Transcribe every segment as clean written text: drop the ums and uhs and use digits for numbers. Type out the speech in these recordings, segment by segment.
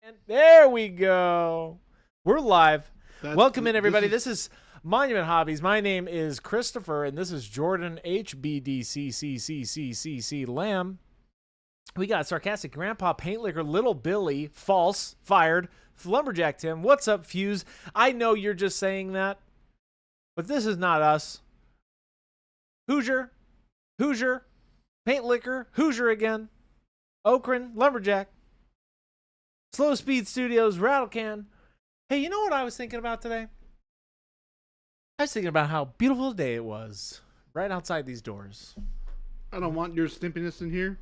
And there we go. We're live. Welcome in, everybody. This This is Monument Hobbies. My name is Christopher, and this is Jordan HBDCCCCCC Lamb. We got Sarcastic Grandpa, Paint Licker, Little Billy, False, Fired, Lumberjack Tim. What's up, Fuse? I know you're just saying that, but this is not us. Hoosier, Paint Licker, Hoosier again, Okran, Lumberjack, Slow Speed Studios, Rattlecan. Hey, you know what I was thinking about today? I was thinking about how beautiful a day it was right outside these doors. I don't want your stimpiness in here.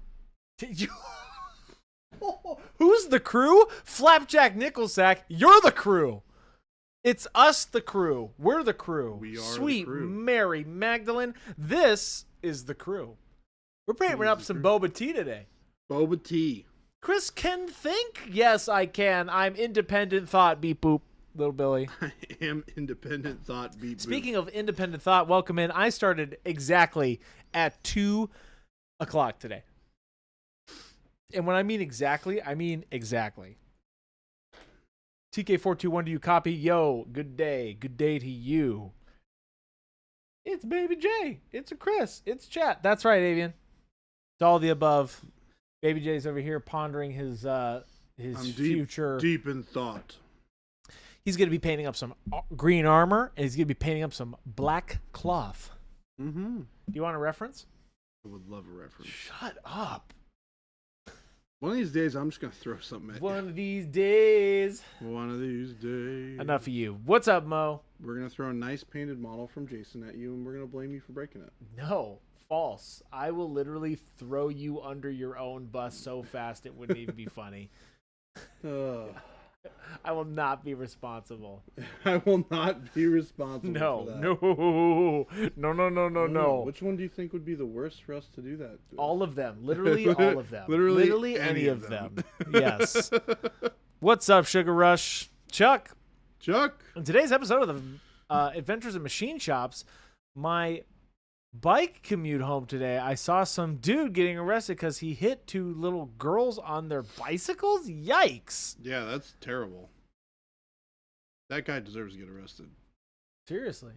Who's the crew? Flapjack Nickelsack, you're the crew. It's us, the crew. We're the crew. We are Sweet the crew. Mary Magdalene. This is the crew. We're painting up some boba tea today. Boba tea. Chris can think. Yes, I can. I'm independent thought. Beep boop. Little Billy. I am independent thought. Beep boop. Speaking of independent thought, welcome in. I started exactly at 2 o'clock today. And when I mean exactly, I mean exactly. TK421, do you copy? Yo, good day. Good day to you. It's Baby J. It's a Chris. It's chat. That's right, Avian. It's all the above. Baby J's over here pondering his future. Deep in thought. He's going to be painting up some green armor, and he's going to be painting up some black cloth. Mm-hmm. Do you want a reference? I would love a reference. Shut up. One of these days, I'm just going to throw something at One of these days. you. One of these days. Enough of you. What's up, Mo? We're going to throw a nice painted model from Jason at you, and we're going to blame you for breaking it. No, false. I will literally throw you under your own bus so fast it wouldn't even be funny. I will not be responsible. I will not be responsible for that. No. Which one do you think would be the worst for us to do that with? All of them. Literally all of them. Literally any of them. Yes. What's up, Sugar Rush? Chuck. In today's episode of the Adventures in Machine Shops, my bike commute home today, I saw some dude getting arrested because he hit two little girls on their bicycles. Yikes. Yeah, that's terrible. That guy deserves to get arrested. Seriously.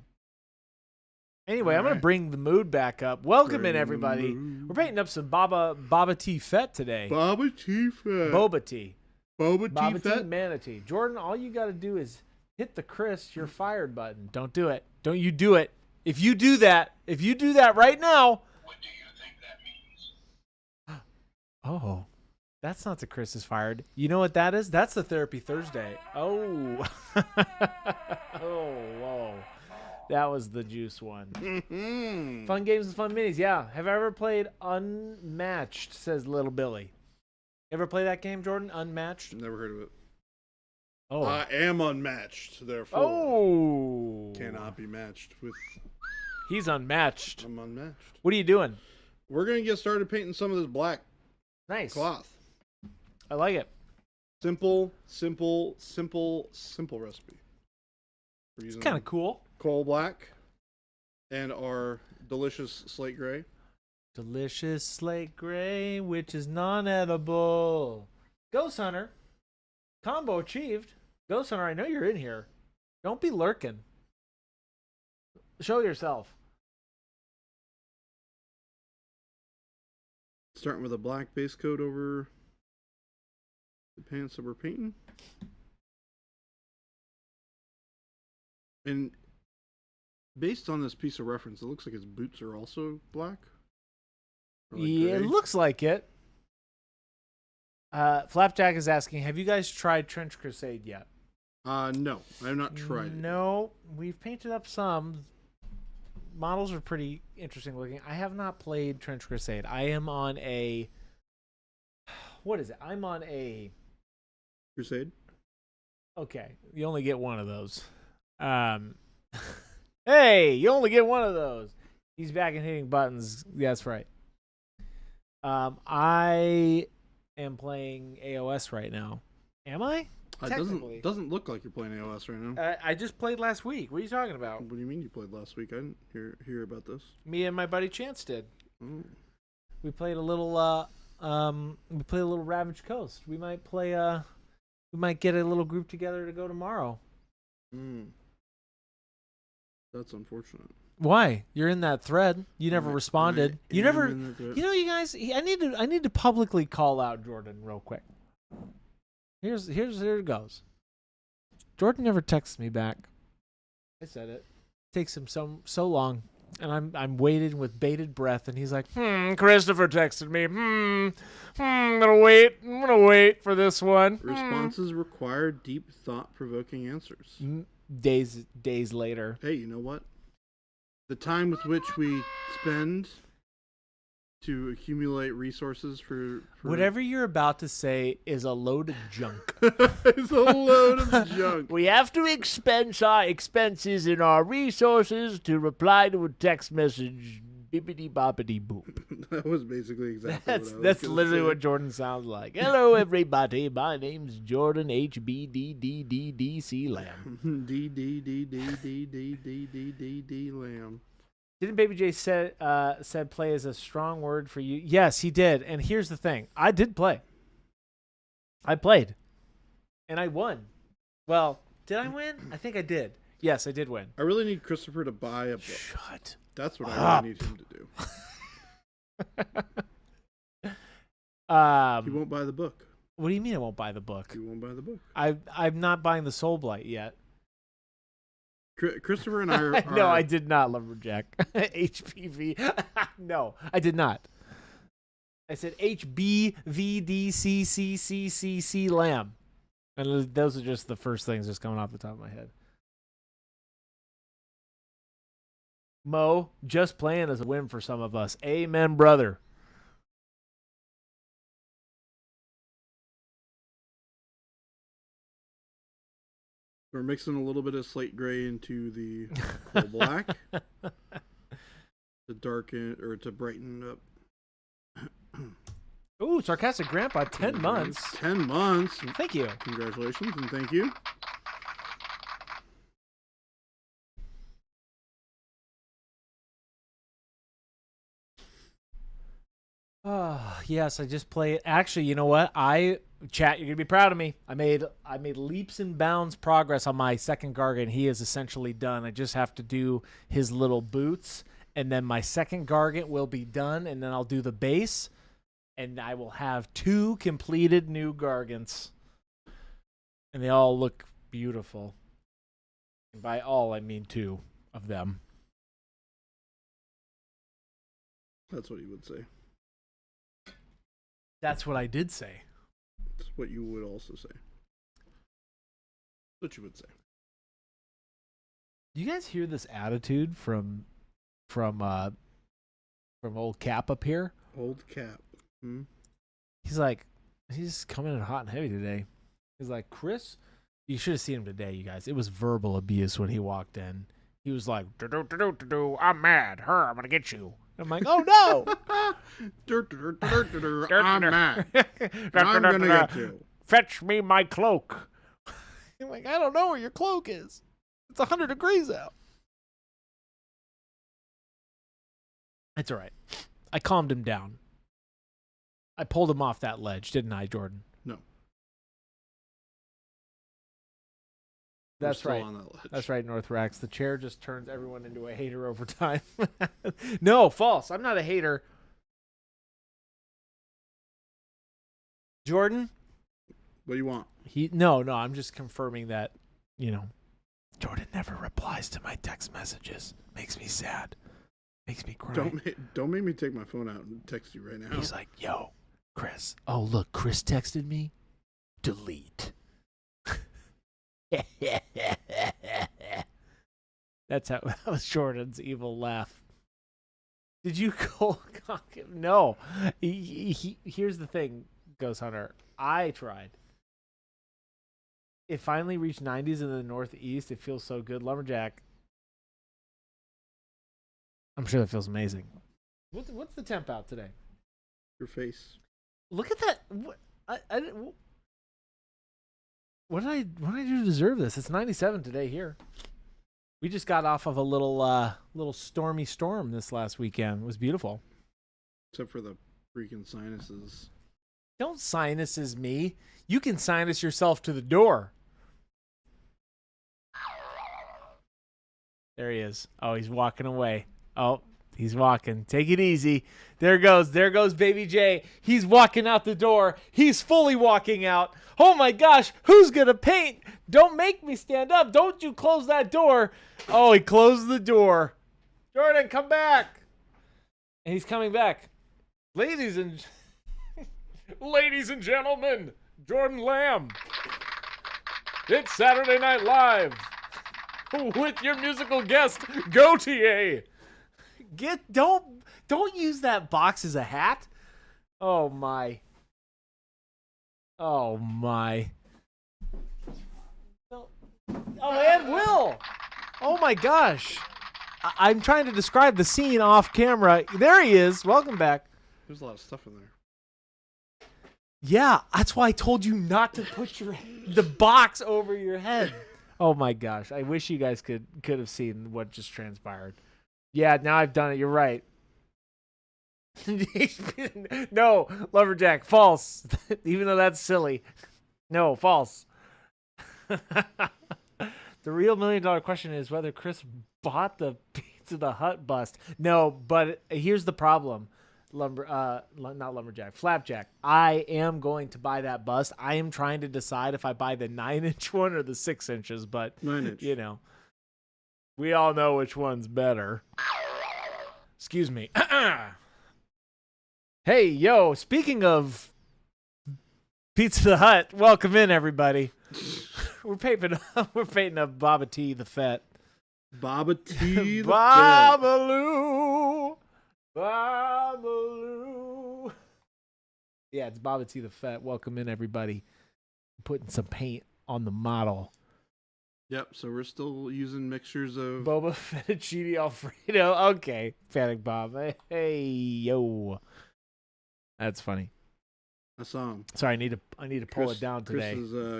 Anyway, I'm going to right. bring the mood back up. Welcome in, everybody. We're painting up some Baba Tea Fett today. Boba Tea Fett. Boba Tea. Boba Tea Baba Tea Fett. Manatee. Jordan, all you got to do is hit the Chris, you're fired button. Don't do it. Don't you do it. If you do that right now. What do you think that means? Oh, that's not the Chris is fired. You know what that is? That's the Therapy Thursday. Oh. Oh, whoa. That was the juice one. Mm-hmm. Fun games and fun minis. Yeah. Have I ever played Unmatched, says Little Billy. Ever play that game, Jordan? Unmatched? Never heard of it. Oh. I am unmatched, therefore Oh. cannot be matched with. He's unmatched. I'm unmatched. What are you doing? We're gonna get started painting some of this black Nice. cloth. I like it. Simple recipe. We're It's using kind of cool. coal black and our delicious slate gray. Delicious slate gray, which is non-edible. Ghost Hunter. Combo achieved. Ghost Hunter, I know you're in here. Don't be lurking. Show yourself. Starting with a black base coat over the pants that we're painting. And based on this piece of reference, it looks like his boots are also black. Or like Yeah, it gray. looks like it. Flapjack is asking, have you guys tried Trench Crusade yet? No, I have not tried it. No, we've painted up some. Models are pretty interesting looking. I have not played Trench Crusade. I am on a... What is it? I'm on a... Crusade? Okay, you only get one of those. Hey, you only get one of those. He's back and hitting buttons. That's right. I am playing AOS right now. Am I? It Technically. doesn't look like you're playing AOS right now. I just played last week. What are you talking about? What do you mean you played last week? I didn't hear about this. Me and my buddy Chance did. Oh. We played a little Ravaged Coast. We might play We might get a little group together to go tomorrow. That's unfortunate. Why? You're in that thread. You never responded. You never. in the thread. You know, you guys. I need to publicly call out Jordan real quick. Here it goes. Jordan never texts me back. I said it. Takes him so long, and I'm waiting with bated breath, and he's like, Christopher texted me. I'm gonna wait for this one. Responses require deep, thought-provoking answers. Days later. Hey, you know what? The time with which we spend to accumulate resources for Whatever you're about to say is a load of junk. It's a load of junk. We have to expense our expenses and our resources to reply to a text message. Bippity boppity boop. That was basically exactly That's literally what Jordan sounds like. Hello, everybody. My name's Jordan HBDDDDDC Lamb. D Lamb. Didn't Baby J said play is a strong word for you? Yes, he did. And here's the thing. I did play. I played. And I won. Well, did I win? I think I did. Yes, I did win. I really need Christopher to buy a book. Shut That's what I really need him to do. He won't buy the book. What do you mean I won't buy the book? He won't buy the book. I'm not buying the Soul Blight yet. Christopher and I are... No, I did not, Lumberjack. HPV. No, I did not. I said HBVDCCCCC Lamb. And those are just the first things just coming off the top of my head. Mo, just playing is a win for some of us. Amen, brother. We're mixing a little bit of slate gray into the coal black to darken or to brighten up. Ooh, Sarcastic Grandpa, 10 months. 10 months. Thank you. Congratulations and thank you. Oh, yes, I just played. Actually, you know what? Chat, you're gonna be proud of me. I made leaps and bounds progress on my second Gargan. He is essentially done. I just have to do his little boots, and then my second Gargant will be done, and then I'll do the base, and I will have 2 completed new Gargants. And they all look beautiful. And by all, I mean 2 of them. That's what you would say. That's what I did say. That's what you would also say. What you would say. Do you guys hear this attitude from old Cap up here? Old Cap. He's coming in hot and heavy today. He's like, Chris, you should have seen him today, you guys. It was verbal abuse when he walked in. He was like, I'm mad. I'm gonna get you. I'm like, oh no! I'm mad. I'm gonna get you. Fetch me my cloak. I'm like, I don't know where your cloak is. It's 100 degrees out. It's all right. I calmed him down. I pulled him off that ledge, didn't I, Jordan? No. That's We're right. still on that ledge. That's right, Northrax. The chair just turns everyone into a hater over time. No, false. I'm not a hater. Jordan? What do you want? No, I'm just confirming that, Jordan never replies to my text messages. Makes me sad. Makes me cry. Don't make me take my phone out and text you right now. He's like, yo, Chris. Oh, look, Chris texted me. Delete. That was Jordan's evil laugh. Did you cold cock him? No. Here's the thing, Ghost Hunter. I tried. It finally reached 90s in the Northeast. It feels so good. Lumberjack. I'm sure that feels amazing. What's the temp out today? Your face. Look at that. What did I do to deserve this? It's 97 today here. We just got off of a little stormy storm this last weekend. It was beautiful. Except for the freaking sinuses. Don't sinuses me. You can sinus yourself to the door. There he is. Oh, he's walking away. Oh, he's walking. Take it easy. There goes. There goes Baby J. He's walking out the door. He's fully walking out. Oh my gosh, who's going to paint? Don't make me stand up. Don't you close that door. Oh, he closed the door. Jordan, come back. And he's coming back. Ladies and gentlemen, Jordan Lamb. It's Saturday Night Live with your musical guest, Gautier. Don't use that box as a hat. Oh my. Oh my. Oh, and Will. Oh my gosh. I'm trying to describe the scene off camera. There he is. Welcome back. There's a lot of stuff in there. Yeah, that's why I told you not to put the box over your head. Oh my gosh. I wish you guys could have seen what just transpired. Yeah, now I've done it. You're right. No, Lumberjack, false. Even though that's silly. No, false. The real $1 million question is whether Chris bought the Pizza the Hut bust. No, but here's the problem. Not Lumberjack, Flapjack. I am going to buy that bust. I am trying to decide if I buy the 9-inch one or the 6 inches, but 9-inch. You know, we all know which one's better. Excuse me. Hey, yo, speaking of Pizza the Hut, welcome in, everybody. We're painting up Baba T the Fett. Baba T the Babaloo. Babaloo. Yeah, it's Baba T the Fett. Welcome in, everybody. Putting some paint on the model. Yep, so we're still using mixtures of Boba Fettuccine Alfredo. Okay, Panic Bob. Hey, yo. That's funny. I saw him. Sorry, I need to pull it down today.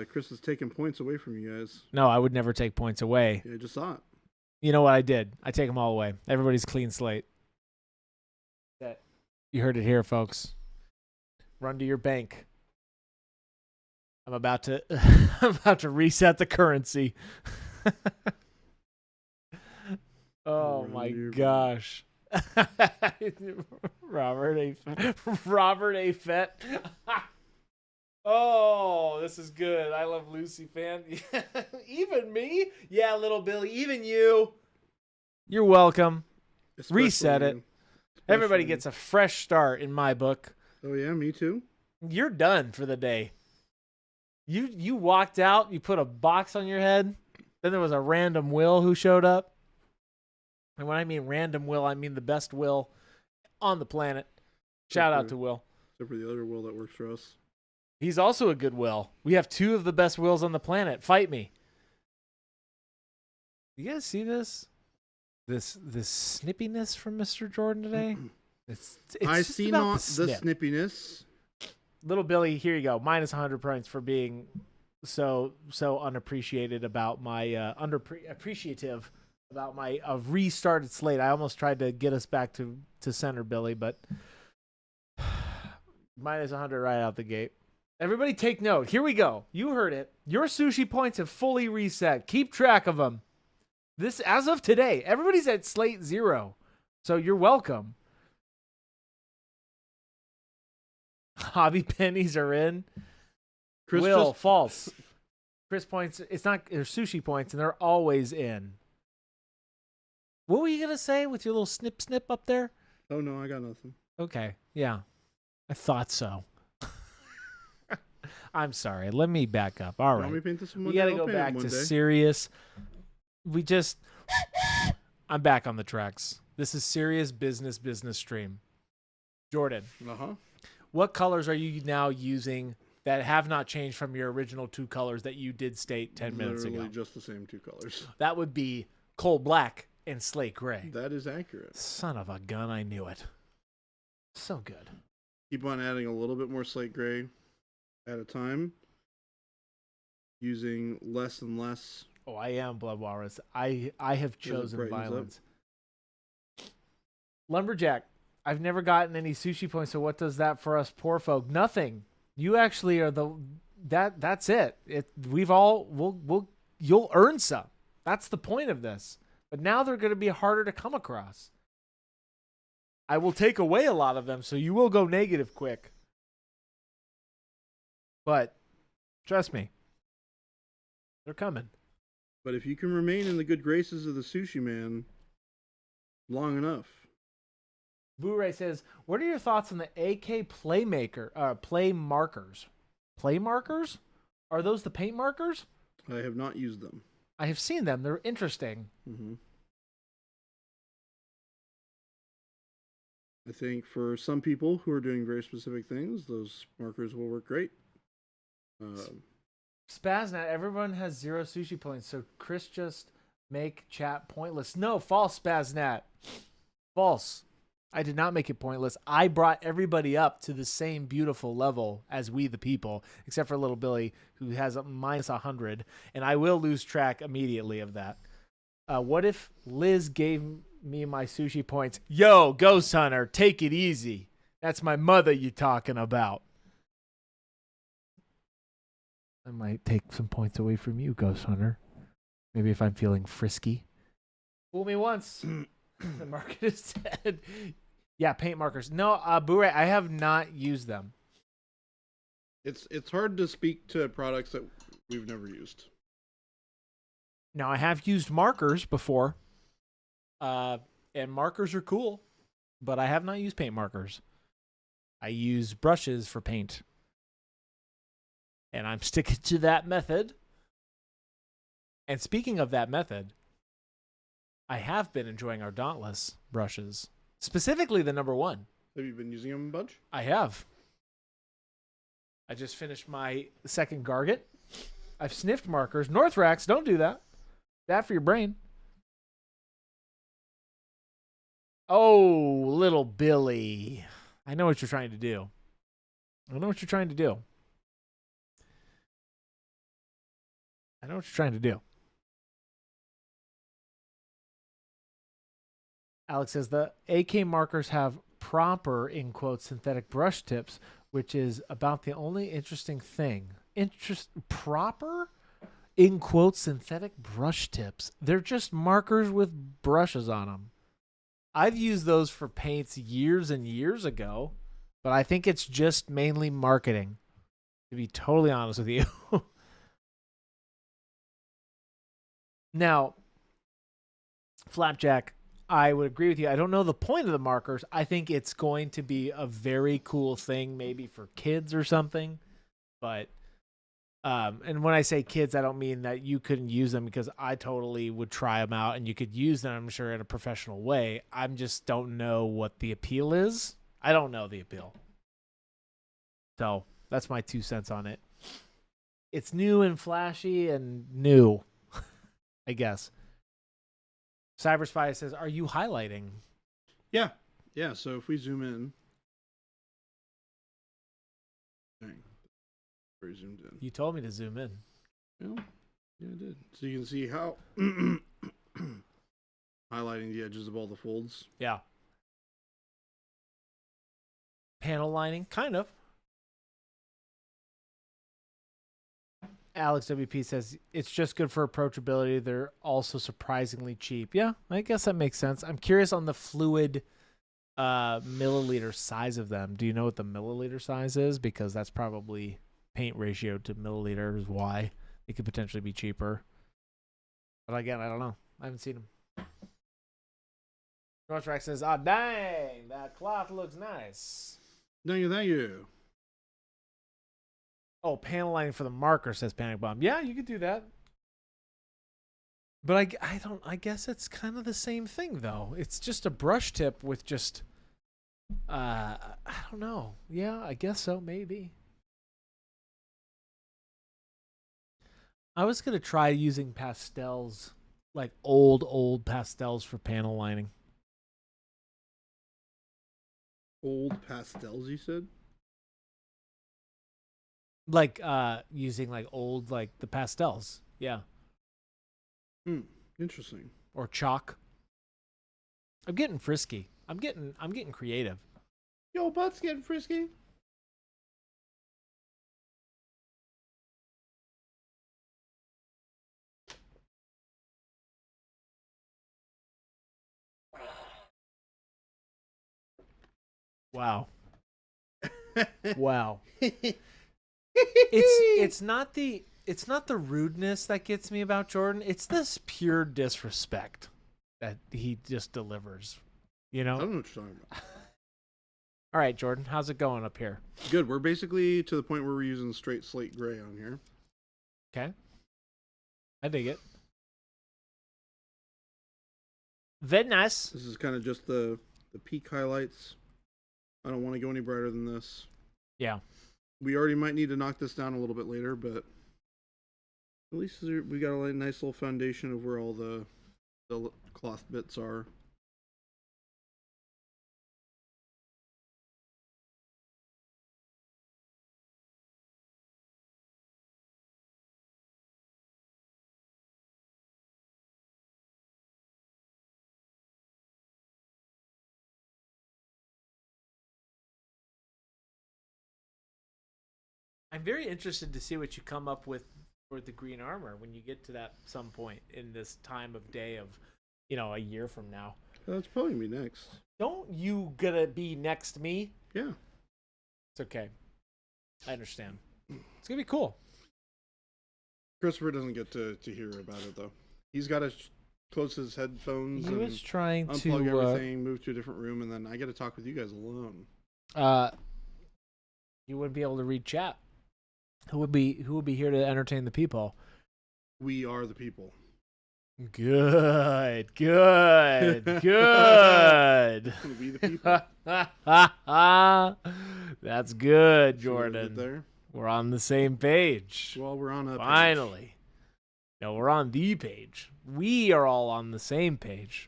Chris is taking points away from you guys. No, I would never take points away. Yeah, I just saw it. You know what I did? I take them all away. Everybody's clean slate. You heard it here, folks. Run to your bank. I'm about to reset the currency. Oh my gosh. Robert A. Fett. Oh, this is good. I love Lucy fan. Even me? Yeah, little Billy. Even you. You're welcome. Especially Reset it. you. Everybody Especially gets a fresh start in my book. Oh yeah, me too. You're done for the day. You walked out, you put a box on your head, then there was a random Will who showed up. And when I mean random Will, I mean the best Will on the planet. Shout out to Will. Except for the other Will that works for us. He's also a good Will. We have 2 of the best Wills on the planet. Fight me. You guys see this? This snippiness from Mr. Jordan today? It's I just see about not the snip. snippiness. Little Billy, here you go. Minus 100 points for being so unappreciated about my appreciative about my restarted slate. I almost tried to get us back to center, Billy, but minus 100 right out the gate. Everybody take note. Here we go. You heard it. Your sushi points have fully reset. Keep track of them. This, as of today, everybody's at slate 0. So you're welcome. Hobby pennies are in. Chris Will, false. Chris points, it's not, they're sushi points, and they're always in. What were you going to say with your little snip up there? Oh no, I got nothing. Okay, yeah. I thought so. I'm sorry. Let me back up. All right. Want me to paint this one We day? got to I'll go paint it back one to day. serious. I'm back on the tracks. This is serious business stream. Jordan, Uh-huh. what colors are you now using that have not changed from your original 2 colors that you did state 10 minutes ago? Literally just the same 2 colors. That would be coal black and slate gray. That is accurate. Son of a gun, I knew it. So good. Keep on adding a little bit more slate gray at a time. Using less and less. Oh, I am Blood Walrus. I have chosen brightens up. violence. Lumberjack, I've never gotten any sushi points, so what does that for us poor folk? Nothing. You actually are that's it. You'll earn some. That's the point of this. But now they're going to be harder to come across. I will take away a lot of them, so you will go negative quick. But trust me, they're coming. But if you can remain in the good graces of the sushi man long enough. Blu-ray says, "What are your thoughts on the AK play markers? Play markers? Are those the paint markers? I have not used them. I have seen them. They're interesting. Mm-hmm. I think for some people who are doing very specific things, those markers will work great. Spaznat, everyone has 0 sushi points, so Chris just make chat pointless. No, false, Spaznat. False. I did not make it pointless. I brought everybody up to the same beautiful level as we the people, except for little Billy, who has a minus 100, and I will lose track immediately of that. What if Liz gave me my sushi points? Yo, Ghost Hunter, take it easy. That's my mother you talking about. I might take some points away from you, Ghost Hunter. Maybe if I'm feeling frisky. Fool me once. The market is dead. Yeah, paint markers. No, Bure, I have not used them. It's hard to speak to products that we've never used. Now, I have used markers before. And markers are cool. But I have not used paint markers. I use brushes for paint. And I'm sticking to that method. And speaking of that method, I have been enjoying our Dauntless brushes. Specifically the number 1. Have you been using them a bunch? I have. I just finished my second Garget. I've sniffed markers. Northrax, don't do that. Bad for your brain. Oh, little Billy. I know what you're trying to do. I know what you're trying to do. I know what you're trying to do. Alex says the AK markers have proper, in quotes, synthetic brush tips, which is about the only interesting thing. Proper, in quotes, synthetic brush tips. They're just markers with brushes on them. I've used those for paints years and years ago, but I think it's just mainly marketing, to be totally honest with you. Now, Flapjack, I would agree with you. I don't know the point of the markers. I think it's going to be a very cool thing, maybe for kids or something. But, and when I say kids, I don't mean that you couldn't use them, because I totally would try them out and you could use them, I'm sure, in a professional way. I just don't know what the appeal is. I don't know the appeal. So that's my 2 cents on it. It's new and flashy and new, I guess. Cyberspy says, "Are you highlighting?" Yeah. Yeah, so if we zoom in. Dang. Very zoomed in. You told me to zoom in. Well, yeah, I did. So you can see how highlighting the edges of all the folds. Yeah. Panel lining, kind of. Alex WP says, "It's just good for approachability. They're also surprisingly cheap." Yeah, I guess that makes sense. I'm curious on the fluid milliliter size of them. Do you know what the milliliter size is? Because that's probably paint ratio to milliliter is why it could potentially be cheaper. But again, I don't know. I haven't seen them. Northrax says, "Ah, dang, that cloth looks nice." Thank you, thank you. Oh, panel lining for the marker, says Panic Bomb. Yeah, you could do that. But I guess it's kind of the same thing, though. It's just a brush tip with just, I don't know. Yeah, I guess so, maybe. I was going to try using pastels, like old pastels for panel lining. Old pastels, you said? Like using like old, like the pastels. Yeah. Interesting. Or chalk. I'm getting frisky. I'm getting creative. Yo, butt's getting frisky. Wow. Wow. It's not the rudeness that gets me about Jordan. It's this pure disrespect that he just delivers. You I know? don't know what you're talking about. All right, Jordan, how's it going up here? Good. We're basically to the point where we're using straight slate gray on here. Okay. I dig it. Very nice. This is kind of just the peak highlights. I don't want to go any brighter than this. Yeah. We already might need to knock this down a little bit later, but at least we got a nice little foundation of where all the cloth bits are. I'm very interested to see what you come up with for the green armor when you get to that some point in this time of day of, a year from now. That's probably gonna be next. Don't you gonna be next me? Yeah. It's okay. I understand. It's gonna be cool. Christopher doesn't get to hear about it though. He's got to close his headphones He and was trying unplug to everything, move to a different room, and then I get to talk with you guys alone. You wouldn't be able to read chat. Who would be here to entertain the people? We are the people. Good. We the people. That's good, See what I did Jordan. there. We're on the same page. Well, we're on a page. Finally. No, we're on the page. We are all on the same page.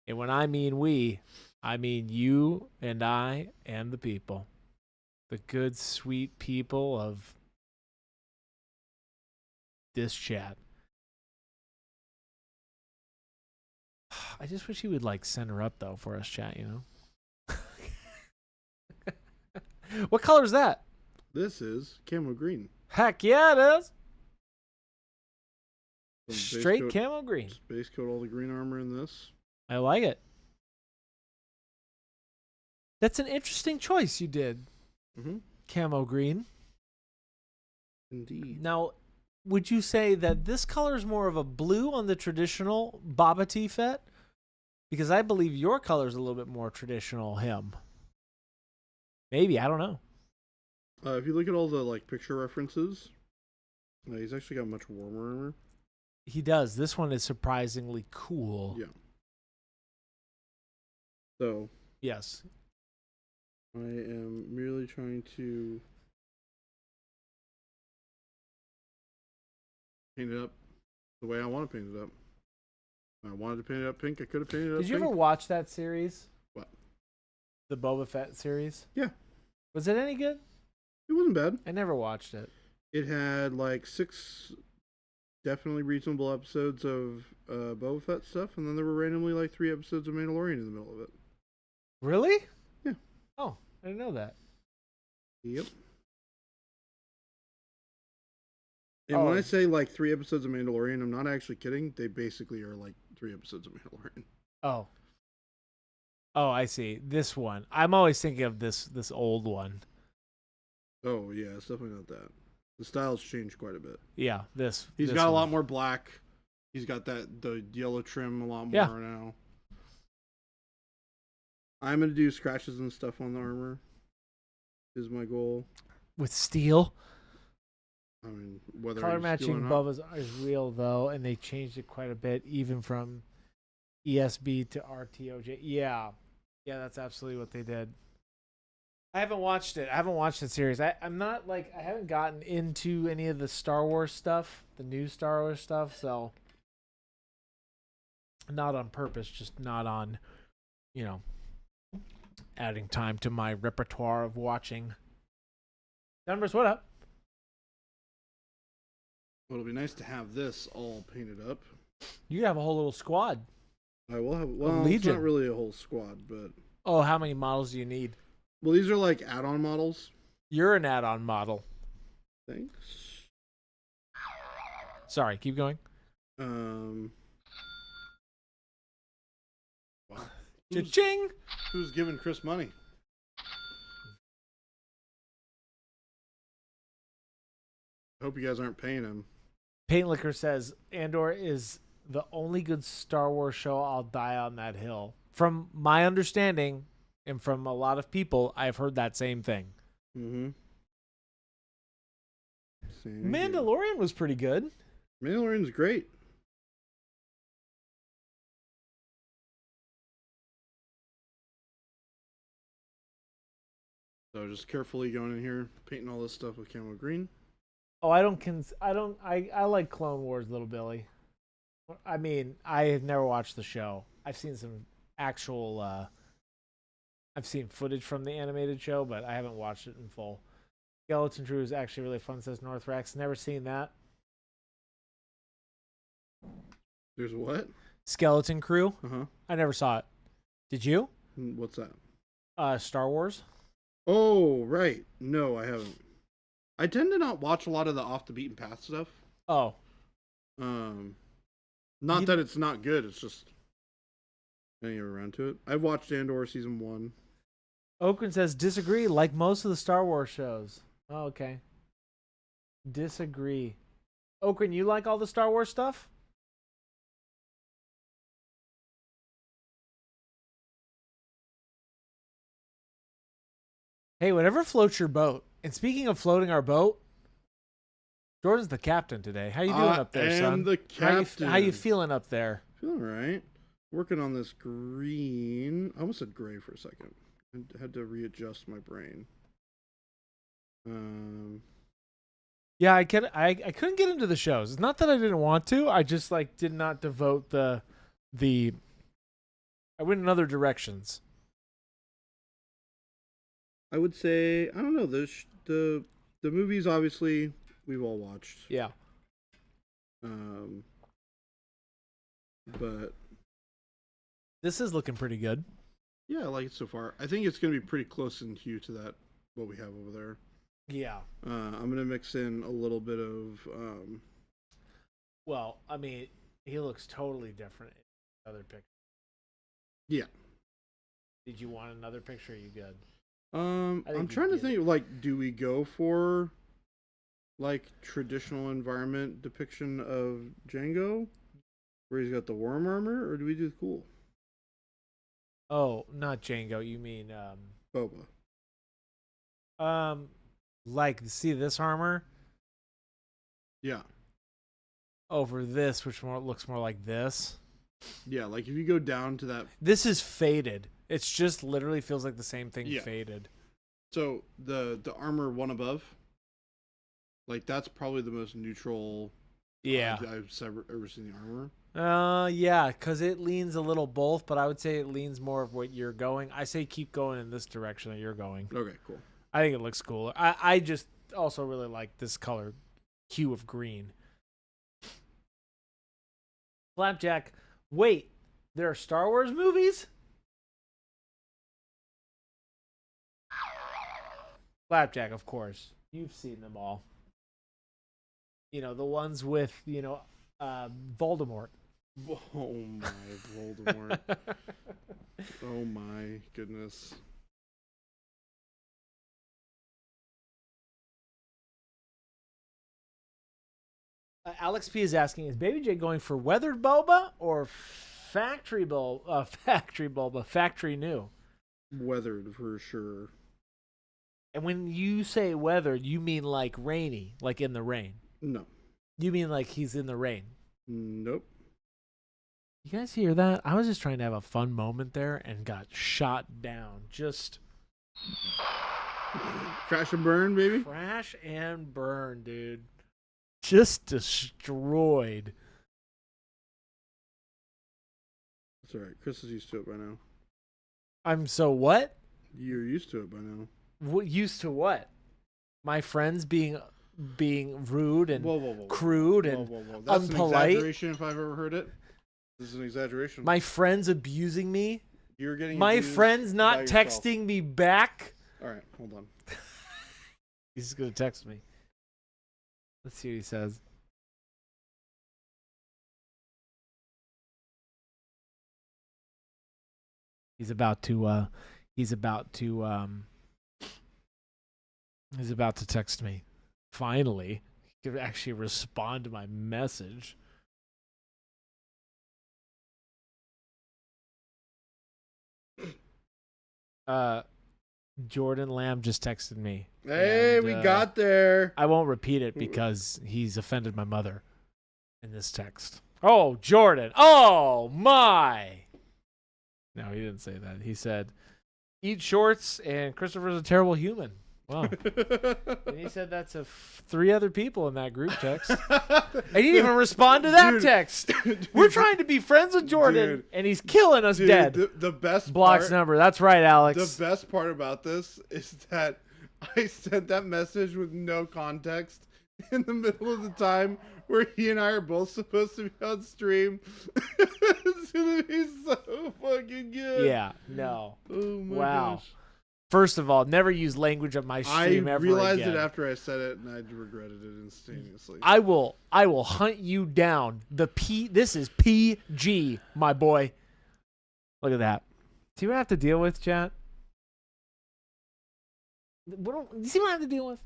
And when I mean we, I mean you and I and the people. The good, sweet people of this chat. I just wish he would center up though for us, chat. What color is that? This is camo green. Heck yeah, it is. So base Straight coat- camo green. Just base coat all the green armor in this. I like it. That's an interesting choice you did. Mm-hmm. Camo green. Indeed. Now, would you say that this color is more of a blue on the traditional Baba T-Fet? Because I believe your color is a little bit more traditional him. Maybe, I don't know. If you look at all the picture references, he's actually got much warmer armor. He does. This one is surprisingly cool. Yeah. So Yes. I am merely trying to paint it up the way I want to paint it up. If I wanted to paint it up pink, I could have painted it up Did you pink. ever watch that series? What? The Boba Fett series? Yeah. Was it any good? It wasn't bad. I never watched it. It had 6 definitely reasonable episodes of Boba Fett stuff, and then there were randomly 3 episodes of Mandalorian in the middle of it. Really? Yeah. Oh, I didn't know that. Yep. And when Oh. I say 3 episodes of Mandalorian, I'm not actually kidding. They basically are 3 episodes of Mandalorian. Oh. Oh, I see. This one. I'm always thinking of this old one. Oh yeah, it's definitely not that. The style's changed quite a bit. Yeah, this. He's this got a one. lot more black. He's got the yellow trim a lot more Yeah. now. I'm gonna do scratches and stuff on the armor. Is my goal. With steel. I mean, whether Color I'm stealing matching or not. Bubba's is real though, and they changed it quite a bit, even from ESB to RTOJ. Yeah, that's absolutely what they did. I haven't watched it. I haven't watched the series. I'm not I haven't gotten into any of the Star Wars stuff, the new Star Wars stuff. So, not on purpose, just not on, adding time to my repertoire of watching. Numbers, what up? Well, it'll be nice to have this all painted up. You have a whole little squad. I will have. Well, it's Legion. not really a whole squad, but Oh, how many models do you need? well, these are add-on models. You're an add-on model. Thanks. Sorry, keep going. Wow. Cha-ching! Who's giving Chris money? I hope you guys aren't paying him. Paint Liquor says Andor is the only good Star Wars show. I'll die on that hill. From my understanding, and from a lot of people, I've heard that same thing. Mm-hmm. Mandalorian was pretty good. Mandalorian's great. So just carefully going in here, painting all this stuff with camo green. Oh, I like Clone Wars, Little Billy. I mean, I have never watched the show. I've seen some actual I've seen footage from the animated show, but I haven't watched it in full. Skeleton Crew is actually really fun, says North Rex. Never seen that. There's what? Skeleton Crew? Uh-huh. I never saw it. Did you? What's that? Star Wars? Oh, right. No, I haven't. I tend to not watch a lot of the off the beaten path stuff. Oh. Not that it's not good, it's just I didn't get around to it. I've watched Andor season 1. Oakland says disagree, like most of the Star Wars shows. Oh, okay. Disagree. Oakland, you like all the Star Wars stuff? Hey, whatever floats your boat. And speaking of floating our boat, Jordan's the captain today. How you doing up there, son? I am the captain. How you feeling up there? Feeling all right. Working on this green. I almost said gray for a second. I had to readjust my brain. Yeah, I couldn't get into the shows. It's not that I didn't want to. I just did not devote the I went in other directions. I would say I don't know. The movies obviously we've all watched. Yeah. But this is looking pretty good. Yeah, I like it so far. I think it's going to be pretty close in hue to that what we have over there. Yeah. I'm going to mix in a little bit of Well, I mean, he looks totally different in the other picture. Yeah. Did you want another picture? Are you good? I'm trying to think, do we go for traditional environment depiction of Django, where he's got the worm armor, or do we do cool? Oh, not Django. You mean Boba. See this armor? Yeah. Over this, which looks more like this. Yeah, if you go down to that. This is faded. It's just literally feels like the same thing faded. So the armor one above, that's probably the most neutral. Yeah. I've ever seen the armor. Yeah, because it leans a little both, but I would say it leans more of what you're going. I say keep going in this direction that you're going. Okay, cool. I think it looks cooler. I just also really like this color hue of green. Flapjack, wait, there are Star Wars movies? Flapjack, of course. You've seen them all. You know, the ones with, Voldemort. Oh my Voldemort. Oh my goodness. Alex P is asking, is Baby J going for weathered boba or factory boba? Factory new. Weathered for sure. And when you say weathered, you mean rainy, in the rain? No. You mean he's in the rain? Nope. You guys hear that? I was just trying to have a fun moment there and got shot down. Just crash and burn, baby. Crash and burn, dude. Just destroyed. That's all right. Chris is used to it by now. I'm so what? You're used to it by now. What used to what? My friends being rude and crude and That's unpolite. An exaggeration if I've ever heard it. This is an exaggeration. My friends abusing me. You're getting my abused friends not by yourself. texting me back. All right, hold on. He's gonna text me. Let's see what he says. He's about to text me. Finally, he could actually respond to my message. Jordan Lamb just texted me. Hey, we got there. I won't repeat it because he's offended my mother in this text. Oh, Jordan. Oh, my. No, he didn't say that. He said, eat shorts and Christopher's a terrible human. Wow. And he said that to 3 other people in that group text. And he didn't even respond to that text. We're trying to be friends with Jordan, and he's killing us dead. The best Blocks part, number. That's right, Alex. The best part about this is that I sent that message with no context in the middle of the time where he and I are both supposed to be on stream. It's gonna be so fucking good. Yeah, no. Oh my Wow. gosh. First of all, never use language on my stream I ever realized again. it after I said it, and I regretted it instantaneously. I will hunt you down. This is PG, my boy. Look at that. See what I have to deal with, chat? You see what I have to deal with?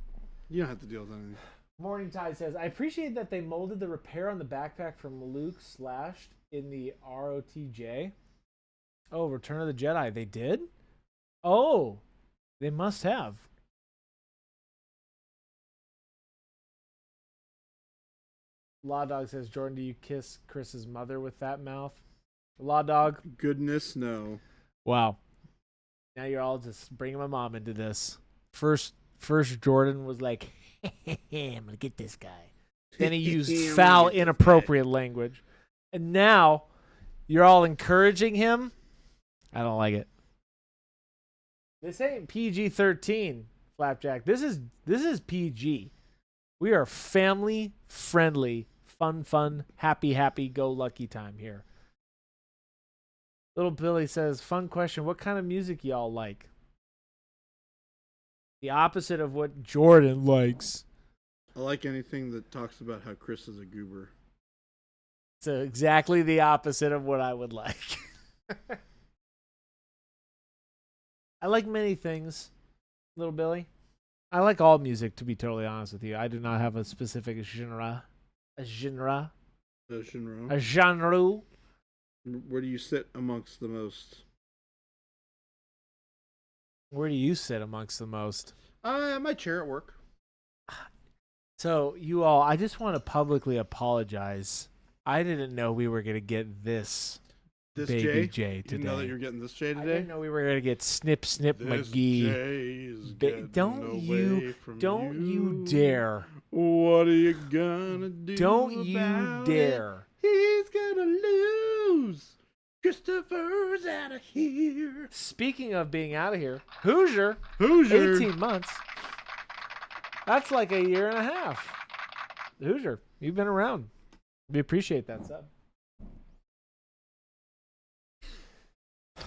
You don't have to deal with anything. Morning Tide says, I appreciate that they molded the repair on the backpack from Luke slashed in the ROTJ. Oh, Return of the Jedi. They did? Oh, they must have. Law Dog says, Jordan, do you kiss Chris's mother with that mouth? Law Dog. Goodness, no. Wow. Now you're all just bringing my mom into this. First Jordan was like, I'm going to get this guy. Then he used foul, inappropriate language. And now you're all encouraging him. I don't like it. This ain't PG-13, Flapjack. This is PG. We are family friendly, fun, happy, go lucky time here. Little Billy says, fun question. What kind of music y'all like? The opposite of what Jordan likes. I like anything that talks about how Chris is a goober. So exactly the opposite of what I would like. I like many things, Little Billy. I like all music, to be totally honest with you. I do not have a specific genre. A genre. A genre. A genre. Where do you sit amongst the most? Where do you sit amongst the most? My chair at work. So, you all, I just want to publicly apologize. I didn't know we were going to get this baby J today. You know that you're getting this J I today? didn't know we were going to get Snip This McGee. J is getting Don't away from you dare. What are you gonna do? Don't you about dare. it? He's gonna lose. Christopher's out of here. Speaking of being out of here, Hoosier, 18 months. That's like a year and a half. Hoosier, you've been around. We appreciate that sub.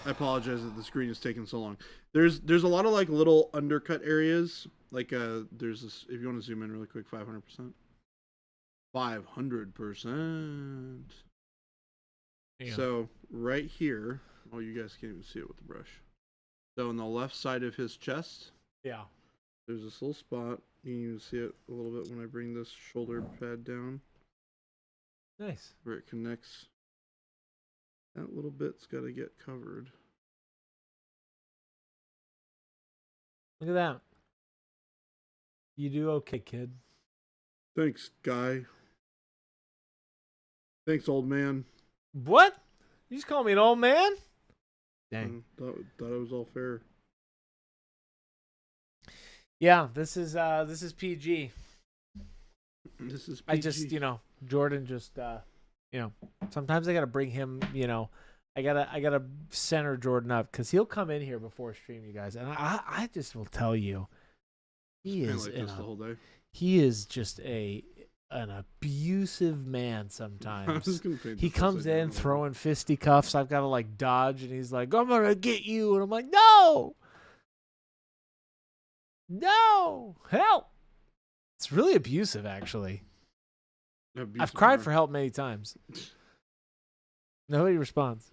I apologize that the screen is taking so long. There's a lot of like little undercut areas. Like there's this, if you want to zoom in really quick, 500%. 500%. Yeah. So right here, oh, you guys can't even see it with the brush. So on the left side of his chest, Yeah. there's this little spot. You can even see it a little bit when I bring this shoulder pad down, Nice. where it connects. That little bit's got to get covered. Look at that. You do okay, kid. Thanks, guy. Thanks, old man. What? You just call me an old man? Dang. Thought it was all fair. Yeah, this is PG. This is PG. I just, Jordan just sometimes I gotta bring him, I gotta center Jordan up because he'll come in here before stream, you guys, and I just will tell you, he is like this the whole day. He is just an abusive man I'm sometimes. just gonna paint He this comes upside in down. throwing fisticuffs. I've got to like dodge, and he's like, "I'm gonna get you," and I'm like, "No, no, help!" It's really abusive, actually. Abusive I've cried man. for help many times. Nobody responds.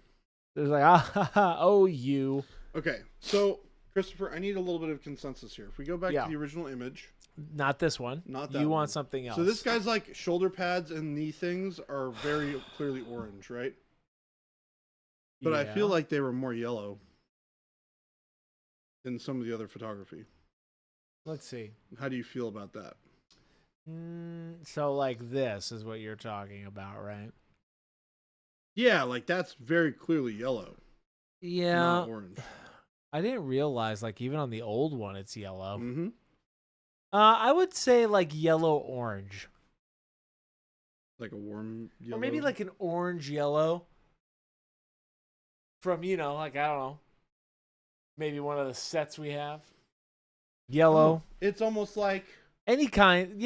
There's like, ah, ha, ha, oh, you. Okay, so Christopher, I need a little bit of consensus here. If we go back Yeah. to the original image, Not this one. not that You one. want something else. So this guy's like shoulder pads and knee things are very clearly orange, right? But I feel Yeah. like they were more yellow in some of the other photography. Let's see. How do you feel about that? So like this is what you're talking about, right? Yeah, like that's very clearly yellow, Yeah. not orange. I didn't realize like even on the old one it's yellow. Mm-hmm. I would say like yellow orange. Like a warm yellow. Or maybe like an orange yellow. From, like I don't know. Maybe one of the sets we have. Yellow. It's almost like Any kind,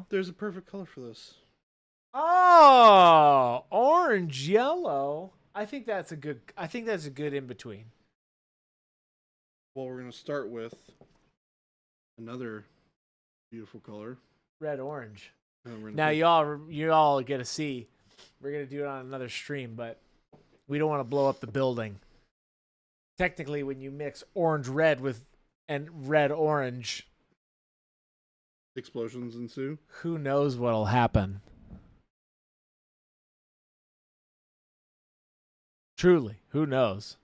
there's a perfect color for this. Oh, orange yellow. I think that's a good in between. Well, we're gonna start with another beautiful color. Red orange. And we're gonna Now put- you all get to see. We're gonna do it on another stream, but we don't want to blow up the building. Technically, when you mix orange red and red orange, explosions ensue. who knows what'll happen? Truly, who knows?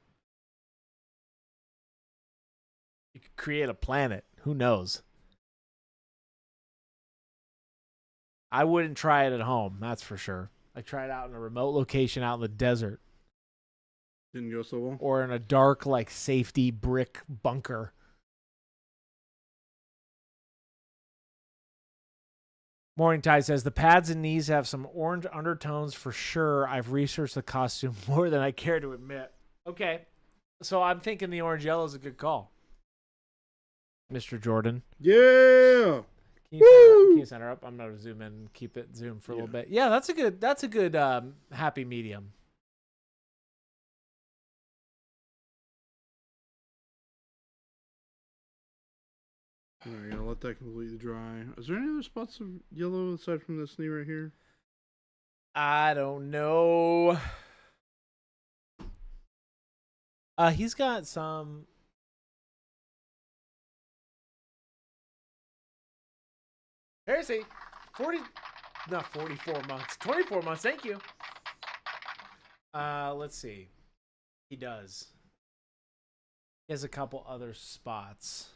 You could create a planet. Who knows? I wouldn't try it at home, that's for sure. I tried it out in a remote location out in the desert Didn't go so well. or in a dark, like, safety brick bunker. Morning Tide says the pads and knees have some orange undertones for sure. I've researched the costume more than I care to admit. Okay, so I'm thinking the orange yellow is a good call, Mr. Jordan. Yeah. Can you center up? I'm gonna zoom in and keep it zoomed for a little Yeah. bit. Yeah, that's a good happy medium. All right, gonna let that completely dry. Is there any other spots of yellow aside from this knee right here? I don't know. He's got some. Seriously, 44 months, 24 months. Thank you. Let's see. He does. He has a couple other spots.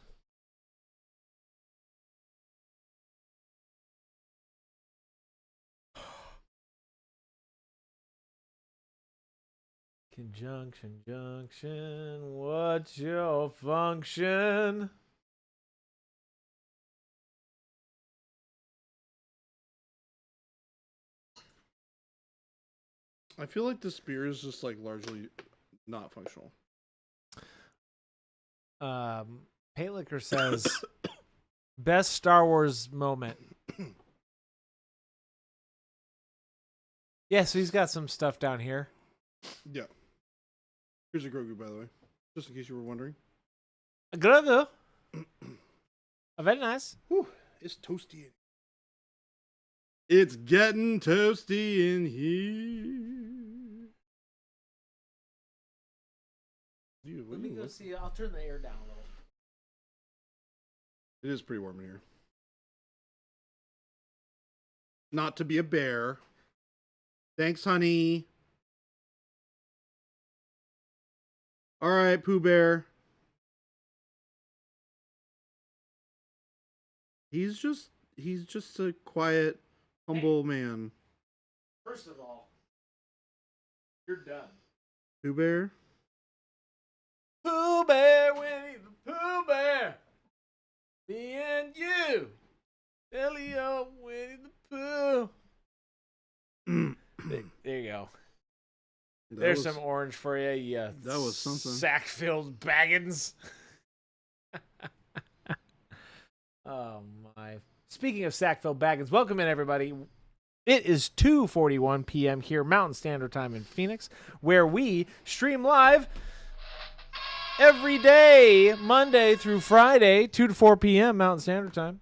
Conjunction, junction, what's your function? I feel like the spear is just like largely not functional. Paint Liquor says best Star Wars moment. Yeah, so he's got some stuff down here. Yeah. Here's a Grogu, by the way, just in case you were wondering. A Grogu. Very nice. Whew, it's toasty in here. It's getting toasty in here. Dude, what Let do me you go look- see. I'll turn the air down a little. It is pretty warm in here. Not to be a bear. Thanks, honey. All right, Pooh Bear. He's just a quiet, humble man. First of all, you're done. Pooh Bear. Pooh Bear, Winnie the Pooh Bear. Me and you. Elio, Winnie the Pooh. There you go. There's some orange for you. Yeah, that was something. Sack-filled baggins. Oh my! Speaking of sack-filled baggins, welcome in everybody. It is 2:41 p.m. here, Mountain Standard Time in Phoenix, where we stream live every day, Monday through Friday, 2 to 4 p.m. Mountain Standard Time.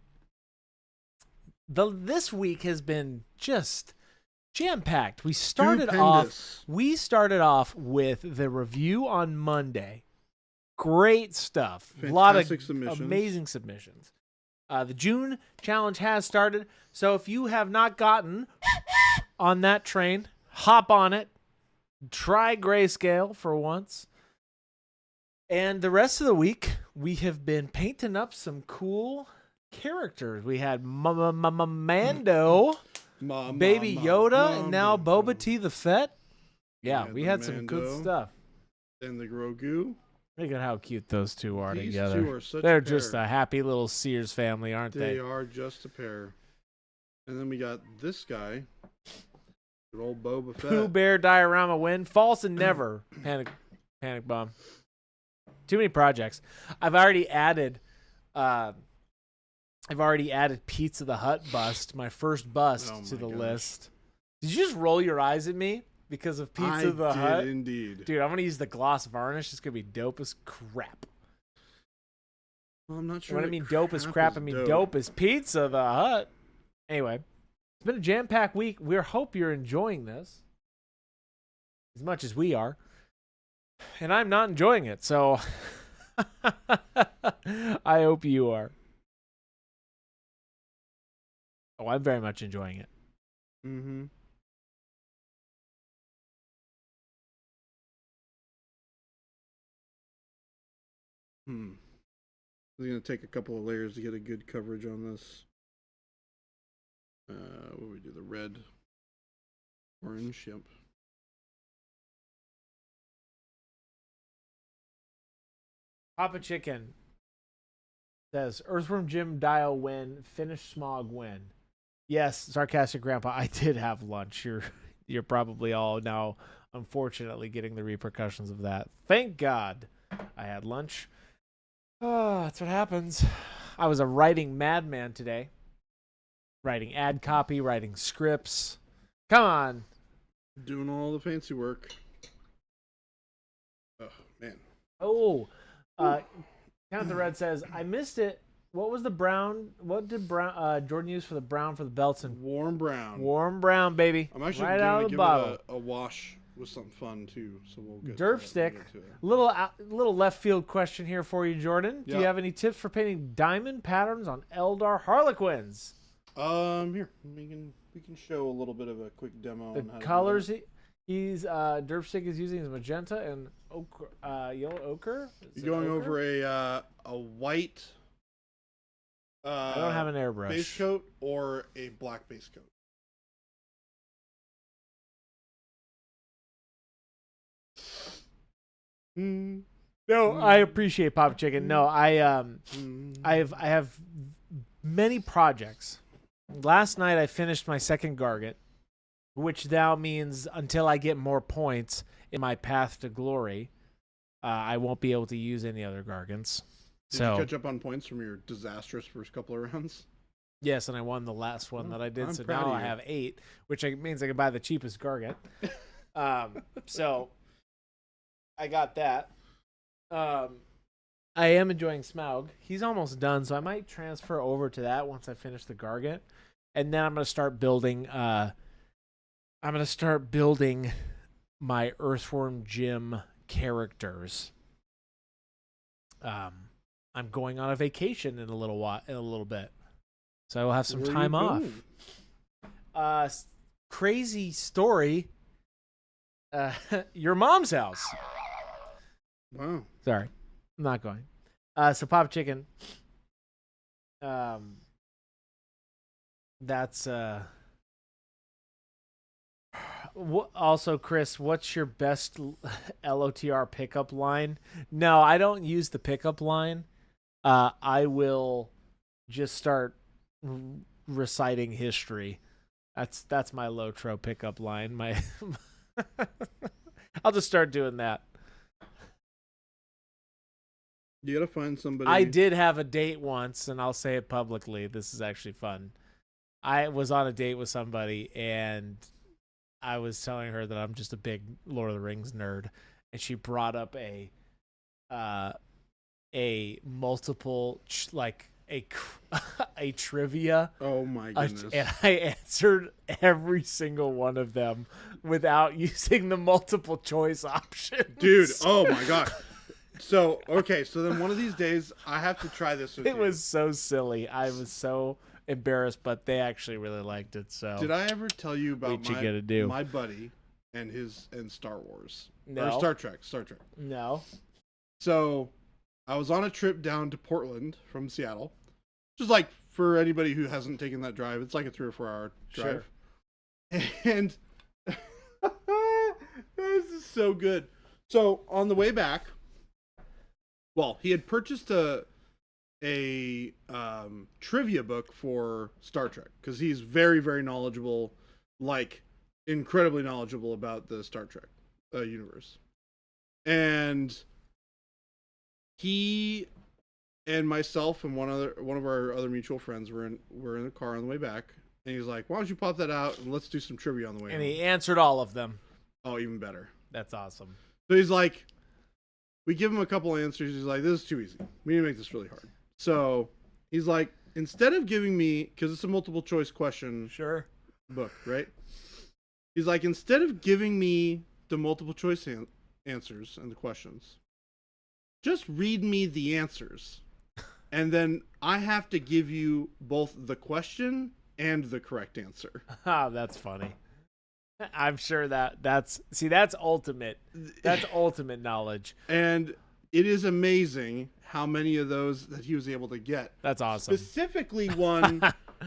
This week has been just Jam-packed. We started off Stupendous. with the review on Monday. Great stuff. A lot of Fantastic submissions. amazing submissions. The June challenge has started, so if you have not gotten on that train, hop on it. Try grayscale for once. And the rest of the week, we have been painting up some cool characters. We had Mando, Baby Yoda, and now Boba T the Fett. Yeah, we had some good Mando. stuff. And the Grogu. Look at how cute those two are These together. two are such They're a just pair. a happy little Sears family, aren't They they? are just a pair. And then we got this guy. Good old Boba Fett. Pooh Bear Diorama win. False and never. Panic bomb. Too many projects. I've already added Pizza the Hut bust, my first bust Oh to my the gosh. list. Did you just roll your eyes at me because of Pizza the I Hut? did indeed. Dude, I'm going to use the gloss varnish. It's going to be dope as crap. Well, I'm not sure. When I mean dope as crap, I mean dope as Pizza the Hut. Anyway, it's been a jam-packed week. We hope you're enjoying this as much as we are. And I'm not enjoying it, so I hope you are. Oh, I'm very much enjoying it. Mm-hmm. It's going to take a couple of layers to get a good coverage on this. What do we do? The red, orange, yep. Papa Chicken says, Earthworm Jim Dio win, Finish Smog win. Yes, sarcastic grandpa, I did have lunch. You're probably all now, unfortunately, getting the repercussions of that. Thank God I had lunch. Oh, that's what happens. I was a writing madman today. Writing ad copy, writing scripts. Come on. Doing all the fancy work. Oh, man. Oh, Count the Red says, I missed it. What was the brown? What did Jordan use for the brown for the belts? And Warm brown. warm brown, baby. I'm actually right going out to of the give bottle. it a wash with something fun, too. So we'll get Derp to stick. it. Little left field question here for you, Jordan. Do you Yeah. have any tips for painting diamond patterns on Eldar Harlequins? Here. We can show a little bit of a quick demo The on how to do colors that. he's Derp stick is using is magenta and ochre, yellow ochre. Is You're it going ochre? over a white I don't have an airbrush. base coat or a black base coat. No, I appreciate Pop Chicken. No, I have many projects. Last night I finished my second Gargant, which now means until I get more points in my path to glory, I won't be able to use any other Gargants. Did So you catch up on points from your disastrous first couple of rounds? yes, and I won the last one that I did. I'm So proud now of I you. have 8, which means I can buy the cheapest Gargant. So I got that. I am enjoying Smaug. He's almost done, so I might transfer over to that once I finish the Gargant, and then I'm gonna start building. My Earthworm Jim characters. I'm going on a vacation in a little bit, so I will have some Where are you time off. going? Crazy story. Your mom's house. Wow. Sorry, I'm not going. So Pop Chicken. That's also, Chris, what's your best LOTR pickup line? No, I don't use the pickup line. I will just start reciting history. That's my Lotro pickup line. I'll just start doing that. You gotta find somebody. I did have a date once, and I'll say it publicly. This is actually fun. I was on a date with somebody, and I was telling her that I'm just a big Lord of the Rings nerd, and she brought up a multiple a trivia. Oh my goodness. And I answered every single one of them without using the multiple choice options. Dude, oh my god. So, okay, so then one of these days I have to try this with It you. was so silly. I was so embarrassed, but they actually really liked it. So Did I ever tell you about What you gonna do? my buddy and Star Wars? No. Or Star Trek. No. So, I was on a trip down to Portland from Seattle. Just like for anybody who hasn't taken that drive, it's like a 3 or 4 hour drive. Sure. And this is so good. So, on the way back, well, he had purchased a trivia book for Star Trek because he's very, very knowledgeable, like incredibly knowledgeable about the Star Trek universe. And he and myself and one of our other mutual friends were in the car on the way back, and he's like, "Why don't you pop that out and let's do some trivia on the way?" And home. he answered all of them. Oh, even better. That's awesome. So he's like, we give him a couple answers. He's like, this is too easy. We need to make this really hard. So he's like, instead of giving me, because it's a multiple choice question Sure. book, right? He's like, instead of giving me the multiple choice answers and the questions, just read me the answers. And then I have to give you both the question and the correct answer. Ah, that's funny. I'm sure that's ultimate. That's ultimate knowledge. And it is amazing how many of those that he was able to get. That's awesome. Specifically one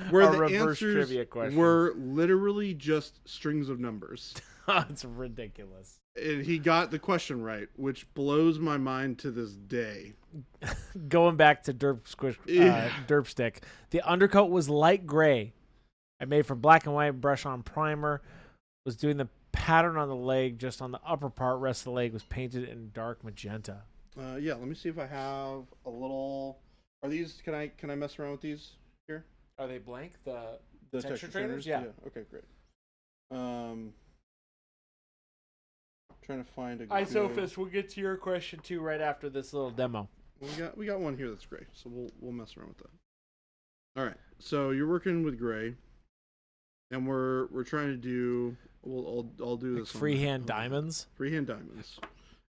where A the reverse answers trivia question. were literally just strings of numbers. It's ridiculous. And he got the question right, which blows my mind to this day. Going back to Yeah. Derp Stick, the undercoat was light gray. I made from black and white brush on primer. Was doing the pattern on the leg, just on the upper part. Rest of the leg was painted in dark magenta. Yeah, let me see if I have a little. Are these? Can I mess around with these here? Are they blank? The Texture trainers? Yeah. Okay, great. Trying to find a. Isophist, we'll get to your question too right after this little demo. We got one here that's gray, so we'll mess around with that. All right, so you're working with gray, and we're trying to do. I'll do this. Freehand diamonds. Freehand diamonds,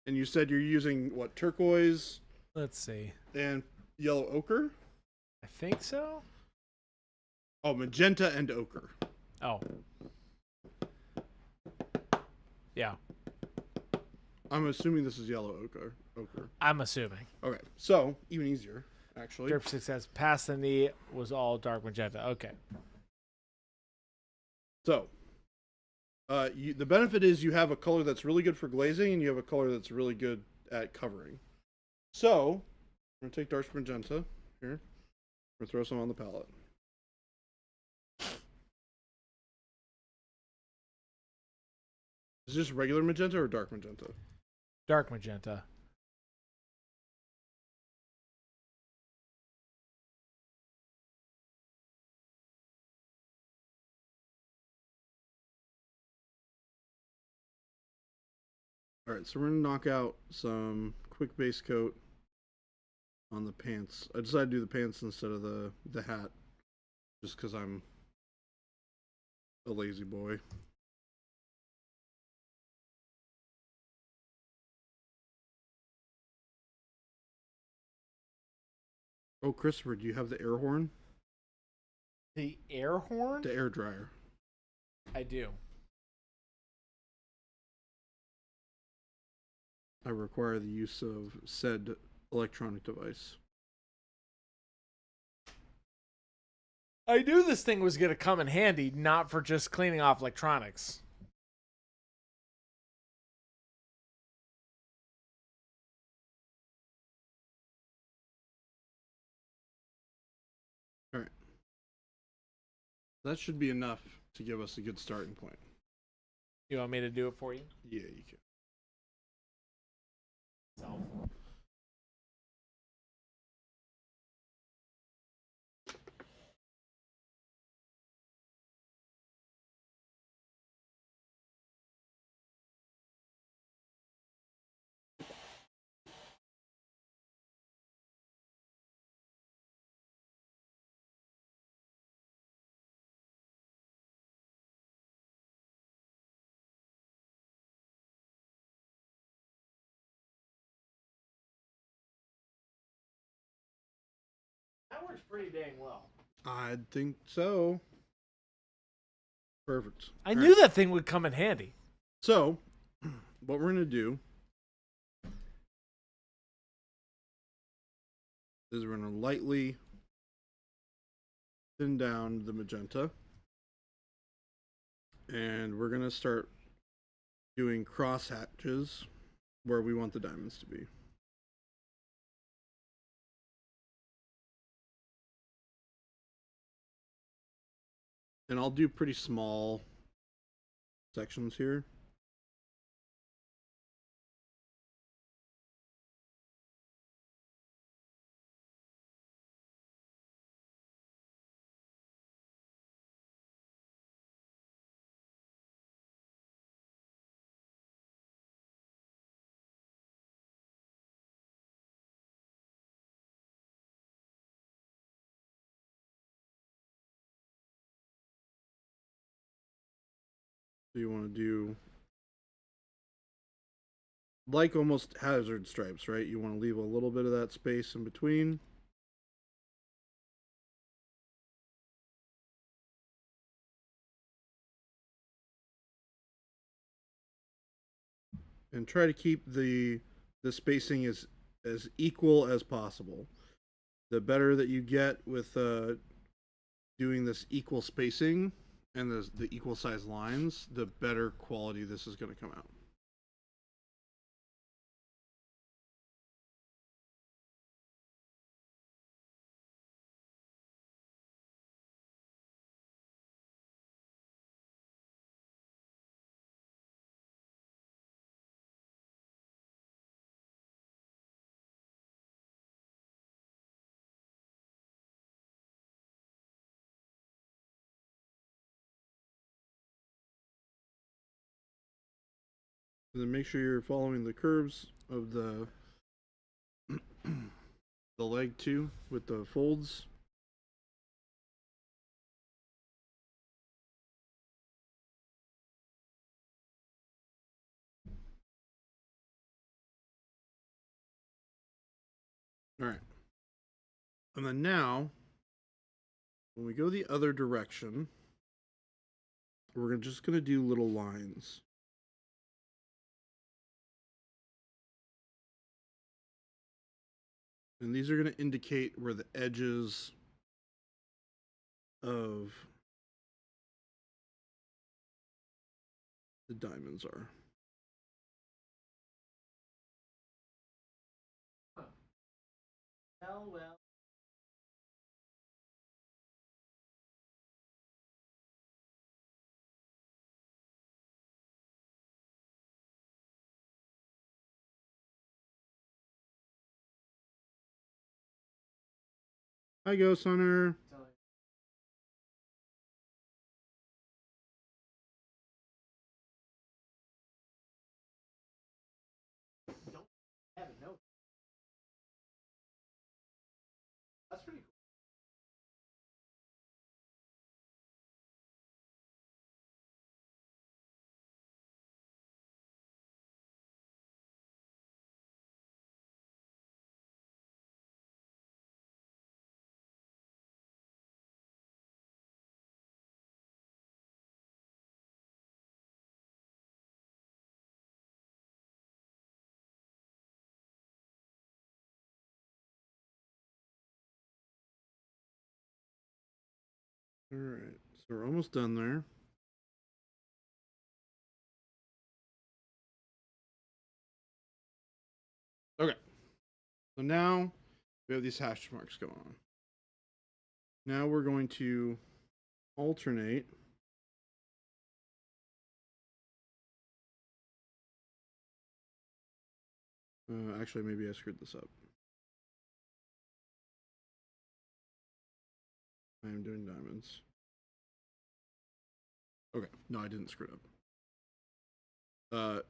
and you said you're using what, turquoise Let's see. and yellow ochre. I think so. Oh, magenta and ochre. Oh. Yeah, I'm assuming this is yellow ochre. I'm assuming. Okay, so even easier, actually. Derp Stick says past the knee was all dark magenta. Okay. So, the benefit is you have a color that's really good for glazing, and you have a color that's really good at covering. So, I'm going to take dark magenta here. I'm going to throw some on the palette. Is this regular magenta or dark magenta? Dark magenta. All right, so we're going to knock out some quick base coat on the pants. I decided to do the pants instead of the hat, just because I'm a lazy boy. Oh, Christopher, do you have the air horn? The air horn? The air dryer. I do. I require the use of said electronic device. I knew this thing was going to come in handy, not for just cleaning off electronics. All right. That should be enough to give us a good starting point. You want me to do it for you? Yeah, you can. So. That works pretty dang well. I think so. Perfect. I All knew right. that thing would come in handy. So, what we're going to do is we're going to lightly thin down the magenta. And we're going to start doing cross hatches where we want the diamonds to be. And I'll do pretty small sections here. So you want to do like almost hazard stripes, right? You want to leave a little bit of that space in between. And try to keep the spacing as equal as possible. The better that you get with doing this equal spacing and the equal size lines, the better quality this is going to come out. And then make sure you're following the curves of the the leg too with the folds. All right. And then now, when we go the other direction, we're just going to do little lines. And these are going to indicate where the edges of the diamonds are. Well. Hi, Ghost Hunter. Don't have a note. That's pretty cool. All right, so we're almost done there. Okay, so now we have these hash marks going on. Now we're going to alternate actually, maybe I screwed this up. I am doing diamonds. Okay, no, I didn't screw it up.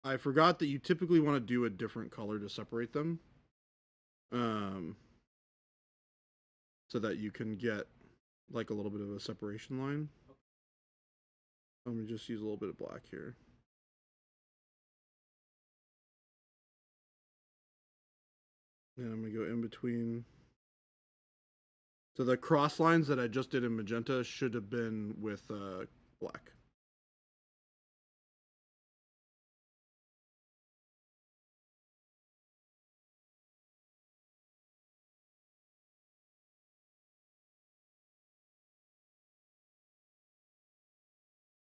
I forgot that you typically want to do a different color to separate them. So that you can get like a little bit of a separation line. Let me just use a little bit of black here. And I'm gonna go in between So the cross lines that I just did in magenta should have been with black.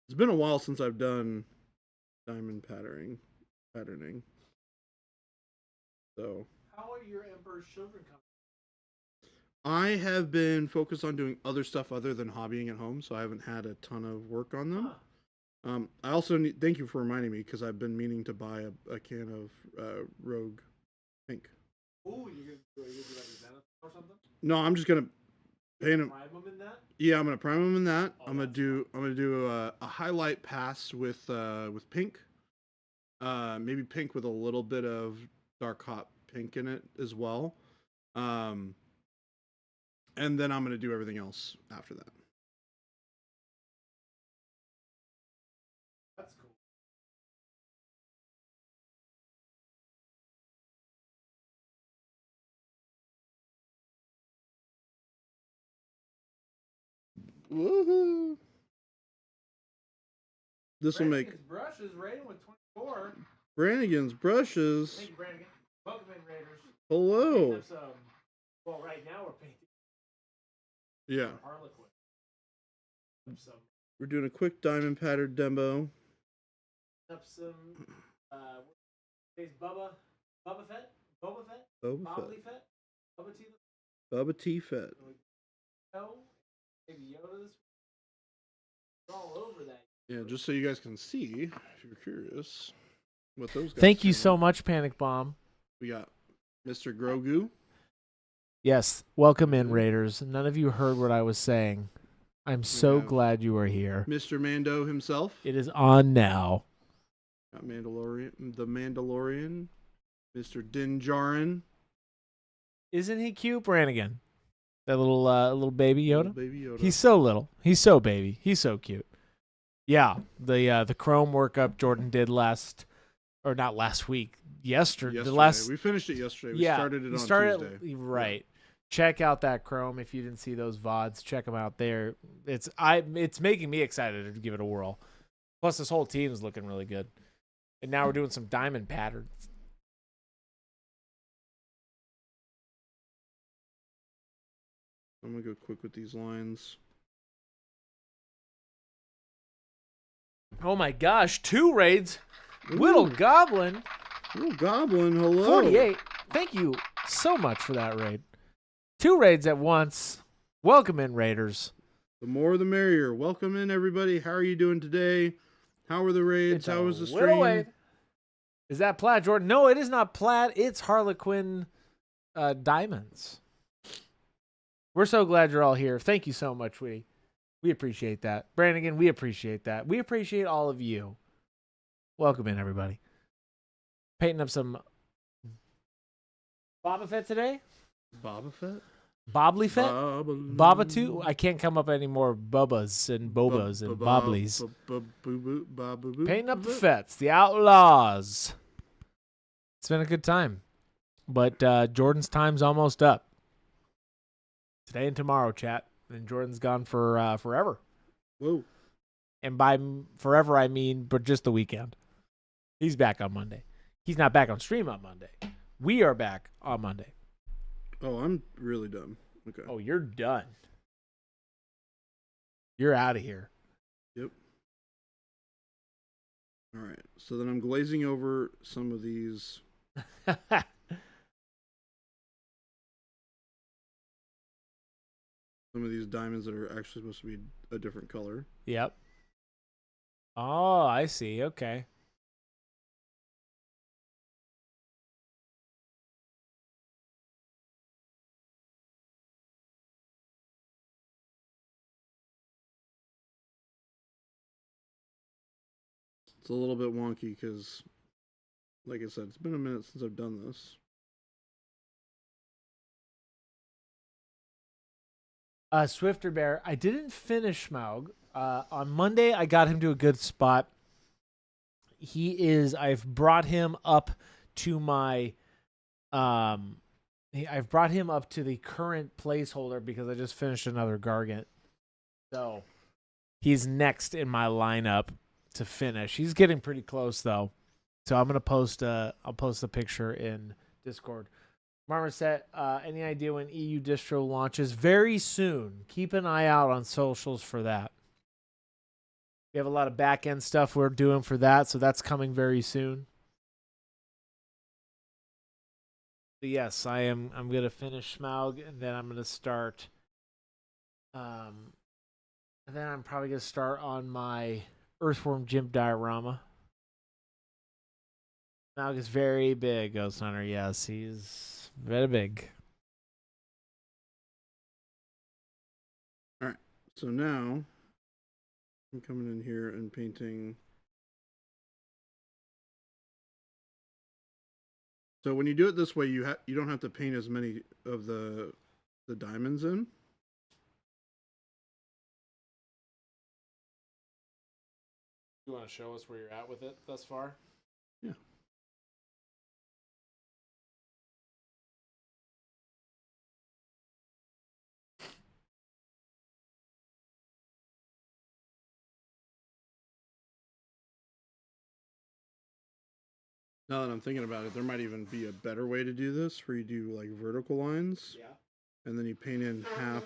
It's been a while since I've done diamond patterning. So How are your Emperor's children coming? I have been focused on doing other stuff other than hobbying at home, so I haven't had a ton of work on them. I also thank you for reminding me because I've been meaning to buy a can of Rogue Pink. Oh, you're gonna do like a Zenith or something? No, I'm just gonna paint them. Prime them in that? Yeah, I'm gonna prime them in that. Oh, I'm gonna do a highlight pass with pink. Maybe pink with a little bit of dark hot pink in it as well. And then I'm gonna do everything else after that. That's cool. Woohoo! This will make brushes rated with 24. Brannigan's brushes. Thank you, Brandon. Welcome in, Raiders. Hello. Painting up well, right now we're painting Yeah. Harlequin. Some We're doing a quick diamond pattern demo. up some Bubba Fett? Boba Fett. Bobbly Fett? Bubba T. Bubba T. Fett. No? Maybe Yoda this week? All over that. Yeah, just so you guys can see, if you're curious, what those guys Thank you came so up. much, Panic Bomb. We got Mr. Grogu. Yes, welcome in, Raiders. None of you heard what I was saying. I'm so have glad you are here. Mr. Mando himself. It is on now. Got the Mandalorian. Mr. Din Djarin. Isn't he cute, Brannigan? That little baby Yoda? Little baby Yoda. He's so little. He's so baby. He's so cute. Yeah, the Chrome workup Jordan did not last week. Yesterday. We finished it yesterday. We started it on Tuesday. Right. Yeah. Check out that Chrome if you didn't see those VODs. Check them out there. It's making me excited to give it a whirl. Plus, this whole team is looking really good. And now we're doing some diamond patterns. I'm going to go quick with these lines. Oh my gosh, 2 raids. Ooh. Little Goblin. Little Goblin, hello. 48. Thank you so much for that raid. 2 raids at once. Welcome in, Raiders. The more the merrier. Welcome in, everybody. How are you doing today? How are the raids? How was the stream? Is that plaid, Jordan? No, it is not plaid. It's Harlequin diamonds. We're so glad you're all here. Thank you so much, we appreciate that. Brannigan, we appreciate that. We appreciate all of you. Welcome in, everybody. Painting up some Boba Fett today. Boba Fett? Bobbly Fett? Baba too? I can't come up any more Bubbas and Bobas and Bobblies. Painting up the Fets, the Outlaws. It's been a good time. But Jordan's time's almost up. Today and tomorrow, chat. And Jordan's gone for forever. Whoa. And by forever, I mean but just the weekend. He's back on Monday. He's not back on stream on Monday. We are back on Monday. Oh, I'm really done. Okay. Oh, you're done. You're out of here. Yep. All right. So then I'm glazing over some of these. Some of these diamonds that are actually supposed to be a different color. Yep. Oh, I see. Okay. It's a little bit wonky because, like I said, it's been a minute since I've done this. Swifter Bear, I didn't finish Smaug. On Monday, I got him to a good spot. I've brought him up to my I've brought him up to the current placeholder because I just finished another Gargant. So he's next in my lineup to finish. He's getting pretty close though. So I'm gonna post I'll post a picture in Discord. Marmoset, any idea when EU distro launches? Very soon. Keep an eye out on socials for that. We have a lot of back end stuff we're doing for that, so that's coming very soon. But yes, I'm gonna finish Smaug, and then I'm gonna start. And then I'm probably gonna start on my Earthworm Gym diorama. Smaug is very big, Ghost Hunter. Yes, he's very big. All right. So now I'm coming in here and painting. So when you do it this way, you don't have to paint as many of the diamonds in. You want to show us where you're at with it thus far? Yeah. Now that I'm thinking about it, there might even be a better way to do this, where you do like vertical lines, Yeah. and then you paint in half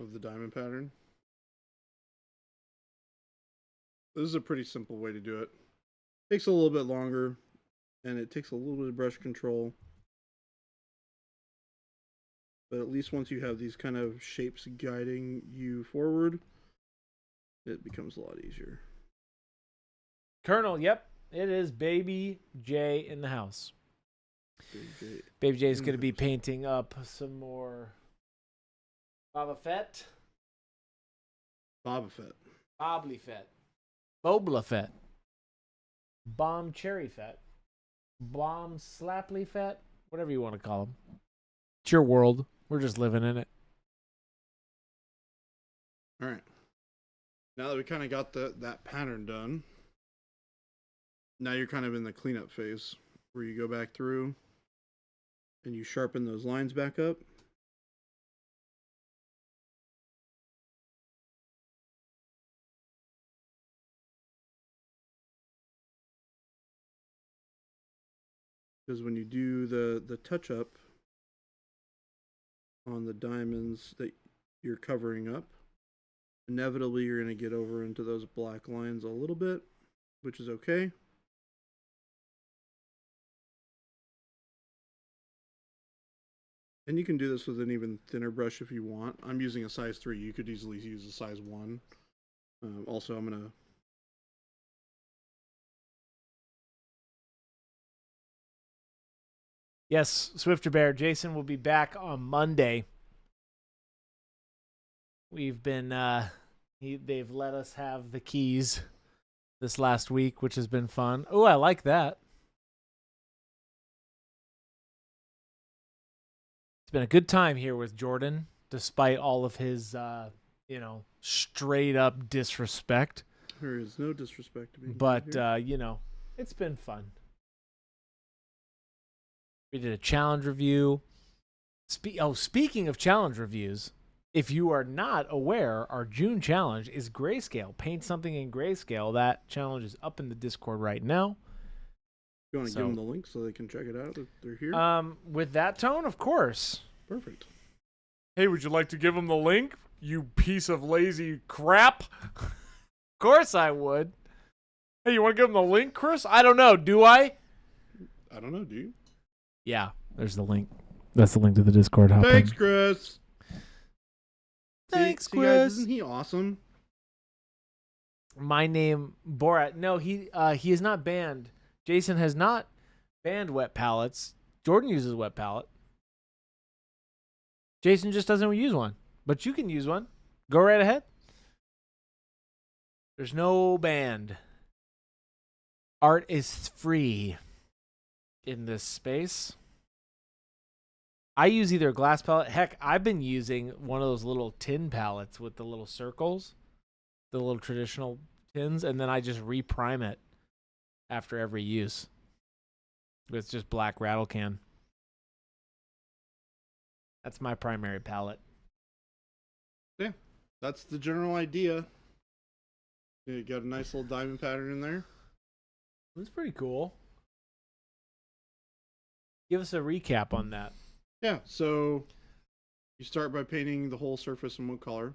of the diamond pattern. This is a pretty simple way to do it. Takes a little bit longer, and it takes a little bit of brush control. But at least once you have these kind of shapes guiding you forward, it becomes a lot easier. Colonel, yep, it is Baby J in the house. Baby J is going to be painting up some more Boba Fett. Boba Fett. Bobbly Fett. Bobla Fett. Bomb Cherry Fett. Bomb Slaply Fett. Whatever you want to call them. It's your world. We're just living in it. All right. Now that we kind of got that pattern done, now you're kind of in the cleanup phase, where you go back through and you sharpen those lines back up. Because when you do the touch up on the diamonds that you're covering up, inevitably you're going to get over into those black lines a little bit, which is okay. And you can do this with an even thinner brush if you want. I'm using a size 3. You could easily use a size 1. Also, I'm going to... Yes, Swifter Bear. Jason will be back on Monday. We've been... they've let us have the keys this last week, which has been fun. Oh, I like that. It's been a good time here with Jordan, despite all of his, straight up disrespect. There is no disrespect to me. But, it's been fun. We did a challenge review. Speaking of challenge reviews, if you are not aware, our June challenge is grayscale. Paint something in grayscale. That challenge is up in the Discord right now. You want to give them the link so they can check it out if they're here? With that tone, of course. Perfect. Hey, would you like to give them the link, you piece of lazy crap? Of course I would. Hey, you want to give them the link, Chris? I don't know. Do I? I don't know. Do you? Yeah, there's the link. That's the link to the Discord. Thanks, Chris. Thanks, see, Chris. Guys, isn't he awesome? My name, Borat. No, he is not banned. Jason has not banned wet palettes. Jordan uses wet palette. Jason just doesn't use one. But you can use one. Go right ahead. There's no banned. Art is free in this space. I use either a glass palette. Heck, I've been using one of those little tin palettes with the little circles. The little traditional tins, and then I just reprime it after every use. It's just black rattle can. That's my primary palette. Yeah, that's the general idea. You got a nice little diamond pattern in there. That's pretty cool. Give us a recap on that. Yeah, so you start by painting the whole surface in one color,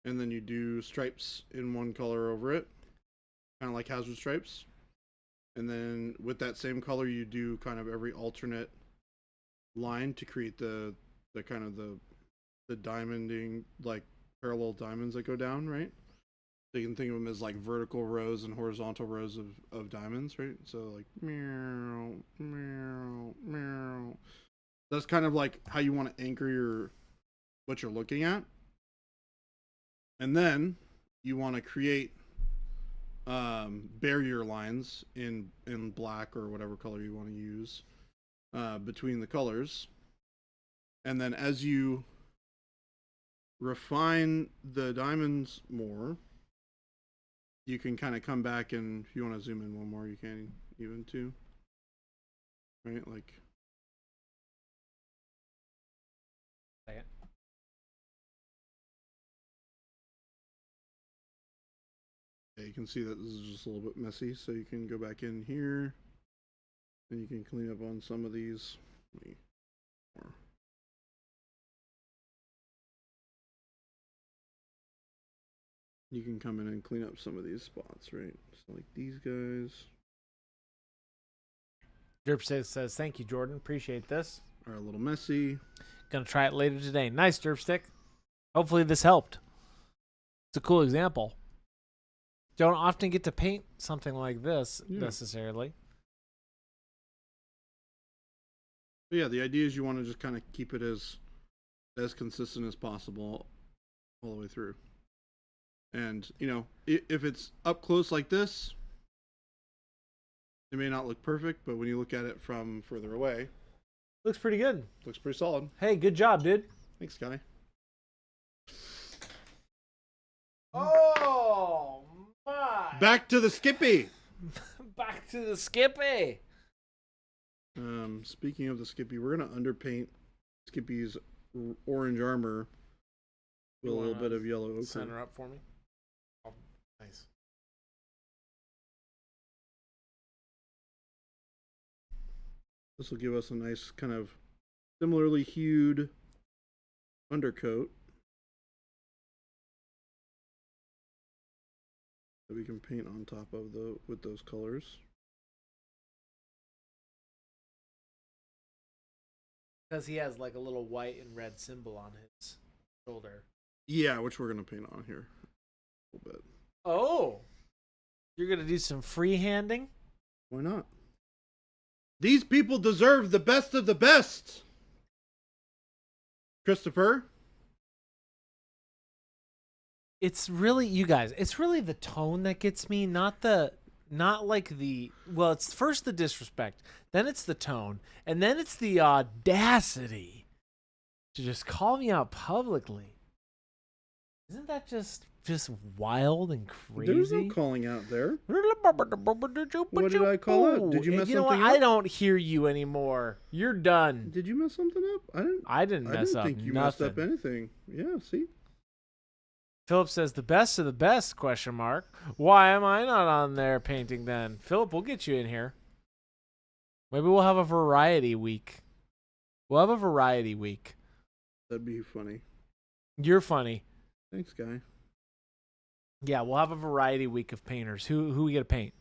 and then you do stripes in one color over it, kind of like hazard stripes. And then with that same color, you do kind of every alternate line to create the kind of the diamonding, like parallel diamonds that go down, right? So you can think of them as like vertical rows and horizontal rows of diamonds, right? So like meow, meow, meow. That's kind of like how you want to anchor what you're looking at. And then you want to create barrier lines in black or whatever color you want to use between the colors. And then as you refine the diamonds more, you can kind of come back, and if you want to zoom in one more, you can even too. Right? Like. Second. Yeah, you can see that this is just a little bit messy, so you can go back in here, and you can clean up on some of these. More. You can come in and clean up some of these spots, right? So like these guys. Derp says, thank you, Jordan. Appreciate this. Are a little messy. Gonna try it later today. Nice, Derpstick. Hopefully this helped. It's a cool example. Don't often get to paint something like this necessarily. But yeah, the idea is you want to just kind of keep it as consistent as possible all the way through. And, you know, if it's up close like this, it may not look perfect, but when you look at it from further away, Looks pretty good. looks pretty solid. Hey, good job, dude. Thanks, Guy. Oh, my. Back to the Skippy. Back to the Skippy. Speaking of the Skippy, we're going to underpaint Skippy's orange armor with a little bit of yellow ochre. Center up for me. Oh, nice. This will give us a nice kind of similarly hued undercoat that we can paint on top of with those colors. Because he has like a little white and red symbol on his shoulder. Yeah, which we're gonna paint on here a little bit. Oh, you're gonna do some freehanding? Why not? These people deserve the best of the best. Christopher? It's really, you guys, it's really the tone that gets me, not like the, well, it's first the disrespect, then it's the tone, and then it's the audacity to just call me out publicly. Isn't that just wild and crazy? There's no calling out there. What did I call out? Did you mess You know what? something up? I don't hear you anymore. You're done. Did you mess something up? I didn't mess up think you nothing. messed up anything. Yeah, see? Philip says the best of the best, question mark. Why am I not on there painting then? Philip, we'll get you in here. Maybe we'll have a variety week. That'd be funny. You're funny. Thanks, Guy. Yeah, we'll have a variety week of painters. Who we gonna paint?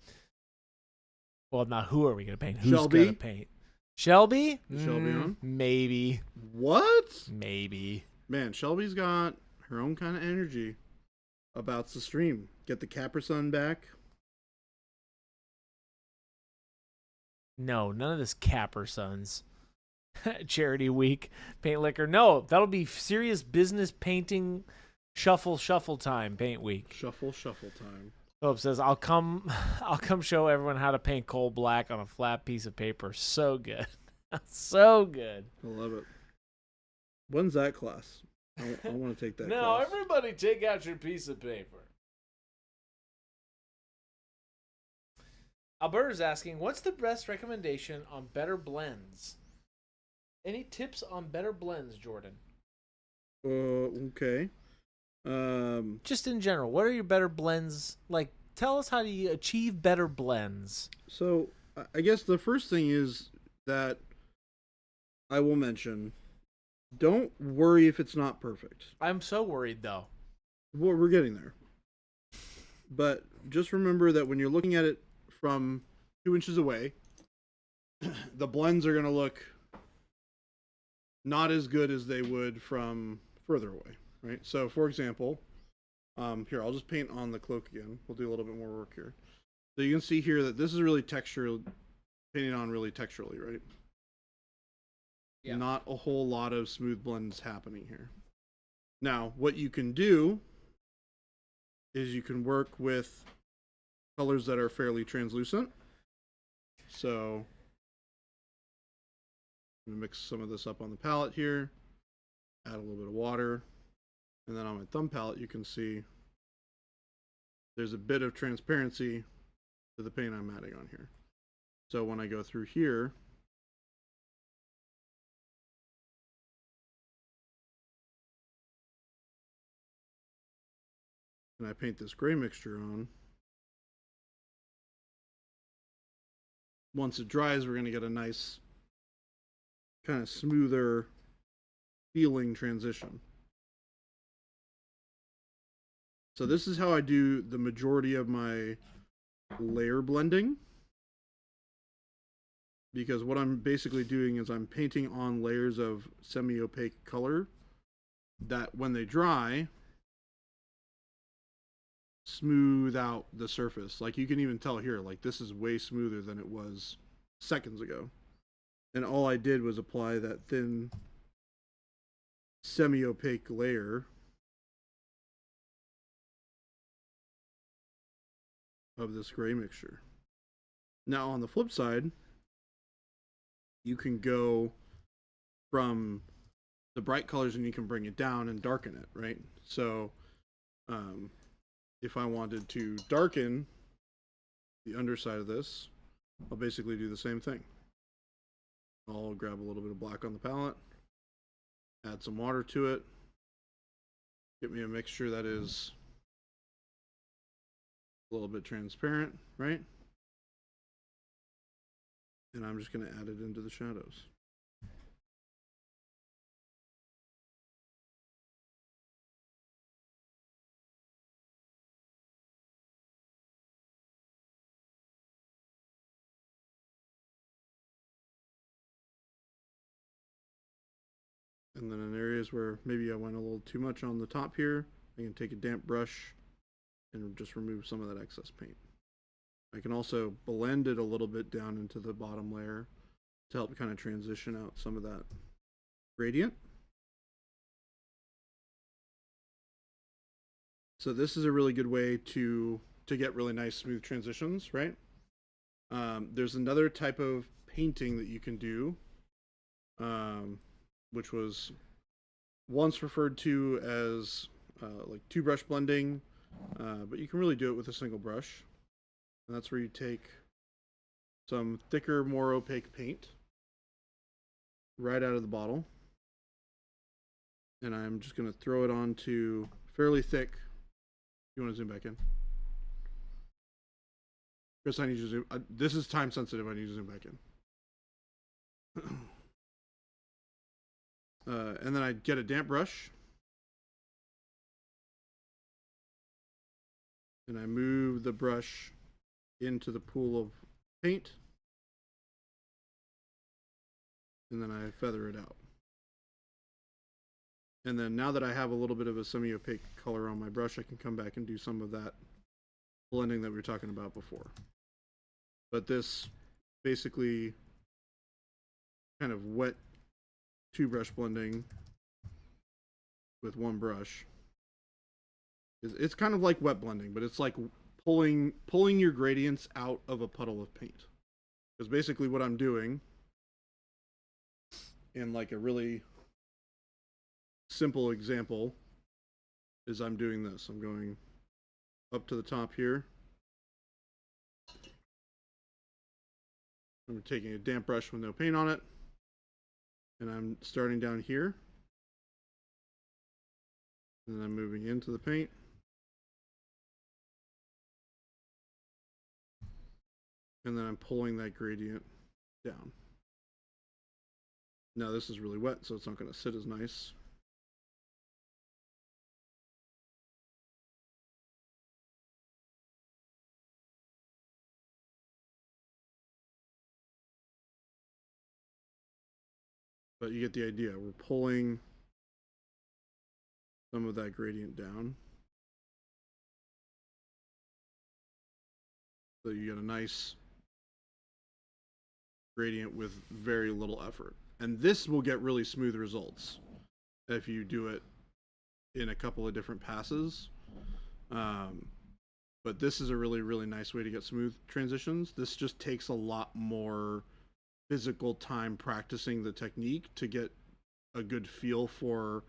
Well, not who are we gonna paint? Who's Shelby? gonna paint? Shelby? Is Shelby on? Maybe. What? Maybe. Man, Shelby's got her own kind of energy about the stream. Get the Capra Sun back. No, none of this Capper Sons. Charity week, paint liquor. No, that'll be serious business painting. Shuffle time, paint week. Shuffle time. Philip says, I'll come show everyone how to paint coal black on a flat piece of paper. So good. So good. I love it. When's that class? I want to take that Now, class. everybody take out your piece of paper. Alberta's asking, what's the best recommendation on better blends? Any tips on better blends, Jordan? Okay. Just in general, what are your better blends? Like, tell us how do you achieve better blends? So I guess the first thing is that I will mention, don't worry if it's not perfect. I'm so worried though. Well, we're getting there. But just remember that when you're looking at it from 2 inches away, the blends are going to look not as good as they would from further away, right? So, for example, here, I'll just paint on the cloak again. We'll do a little bit more work here. So you can see here that this is really textural, painting on really texturally, right? Yeah. Not a whole lot of smooth blends happening here. Now, what you can do is you can work with colors that are fairly translucent. So I'm gonna mix some of this up on the palette here, add a little bit of water, and then on my thumb palette you can see there's a bit of transparency to the paint I'm adding on here. So when I go through here, and I paint this gray mixture on, once it dries, we're going to get a nice kind of smoother feeling transition. So this is how I do the majority of my layer blending, because what I'm basically doing is I'm painting on layers of semi-opaque color that when they dry, smooth out the surface. Like you can even tell here, like this is way smoother than it was seconds ago. And all I did was apply that thin semi-opaque layer of this gray mixture. Now on the flip side, you can go from the bright colors and you can bring it down and darken it, right? So if I wanted to darken the underside of this, I'll basically do the same thing. I'll grab a little bit of black on the palette, add some water to it, get me a mixture that is a little bit transparent, right? And I'm just going to add it into the shadows. And then in areas where maybe I went a little too much on the top here, I can take a damp brush and just remove some of that excess paint. I can also blend it a little bit down into the bottom layer to help kind of transition out some of that gradient. So this is a really good way to get really nice smooth transitions, right? There's another type of painting that you can do, which was once referred to as like two brush blending, but you can really do it with a single brush. And that's where you take some thicker, more opaque paint right out of the bottle. And I'm just going to throw it onto fairly thick. You want to zoom back in? Chris, I need you to zoom. This is time sensitive. I need you to zoom back in. And then I get a damp brush. And I move the brush into the pool of paint. And then I feather it out. And then now that I have a little bit of a semi-opaque color on my brush, I can come back and do some of that blending that we were talking about before. But this basically kind of wet two brush blending with one brush. It's kind of like wet blending, but it's like pulling your gradients out of a puddle of paint. Because basically what I'm doing in like a really simple example is I'm doing this. I'm going up to the top here. I'm taking a damp brush with no paint on it. And I'm starting down here. And then I'm moving into the paint. And then I'm pulling that gradient down. Now this is really wet, so it's not going to sit as nice. But you get the idea. We're pulling some of that gradient down. So you get a nice gradient with very little effort. And this will get really smooth results if you do it in a couple of different passes. But this is a really, really nice way to get smooth transitions. This just takes a lot more physical time practicing the technique to get a good feel for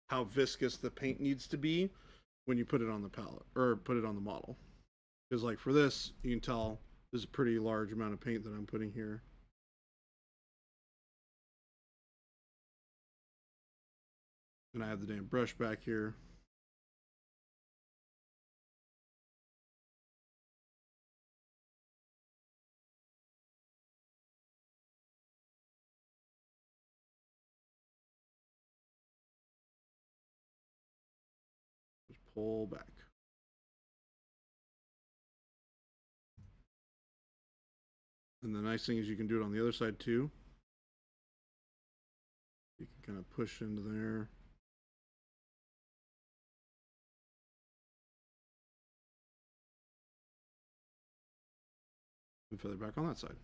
how viscous the paint needs to be when you put it on the palette or put it on the model. Because like for this, you can tell there's a pretty large amount of paint that I'm putting here. And I have the damn brush back here. Just pull back. And the nice thing is you can do it on the other side too. You can kind of push into there. And feather back on that side.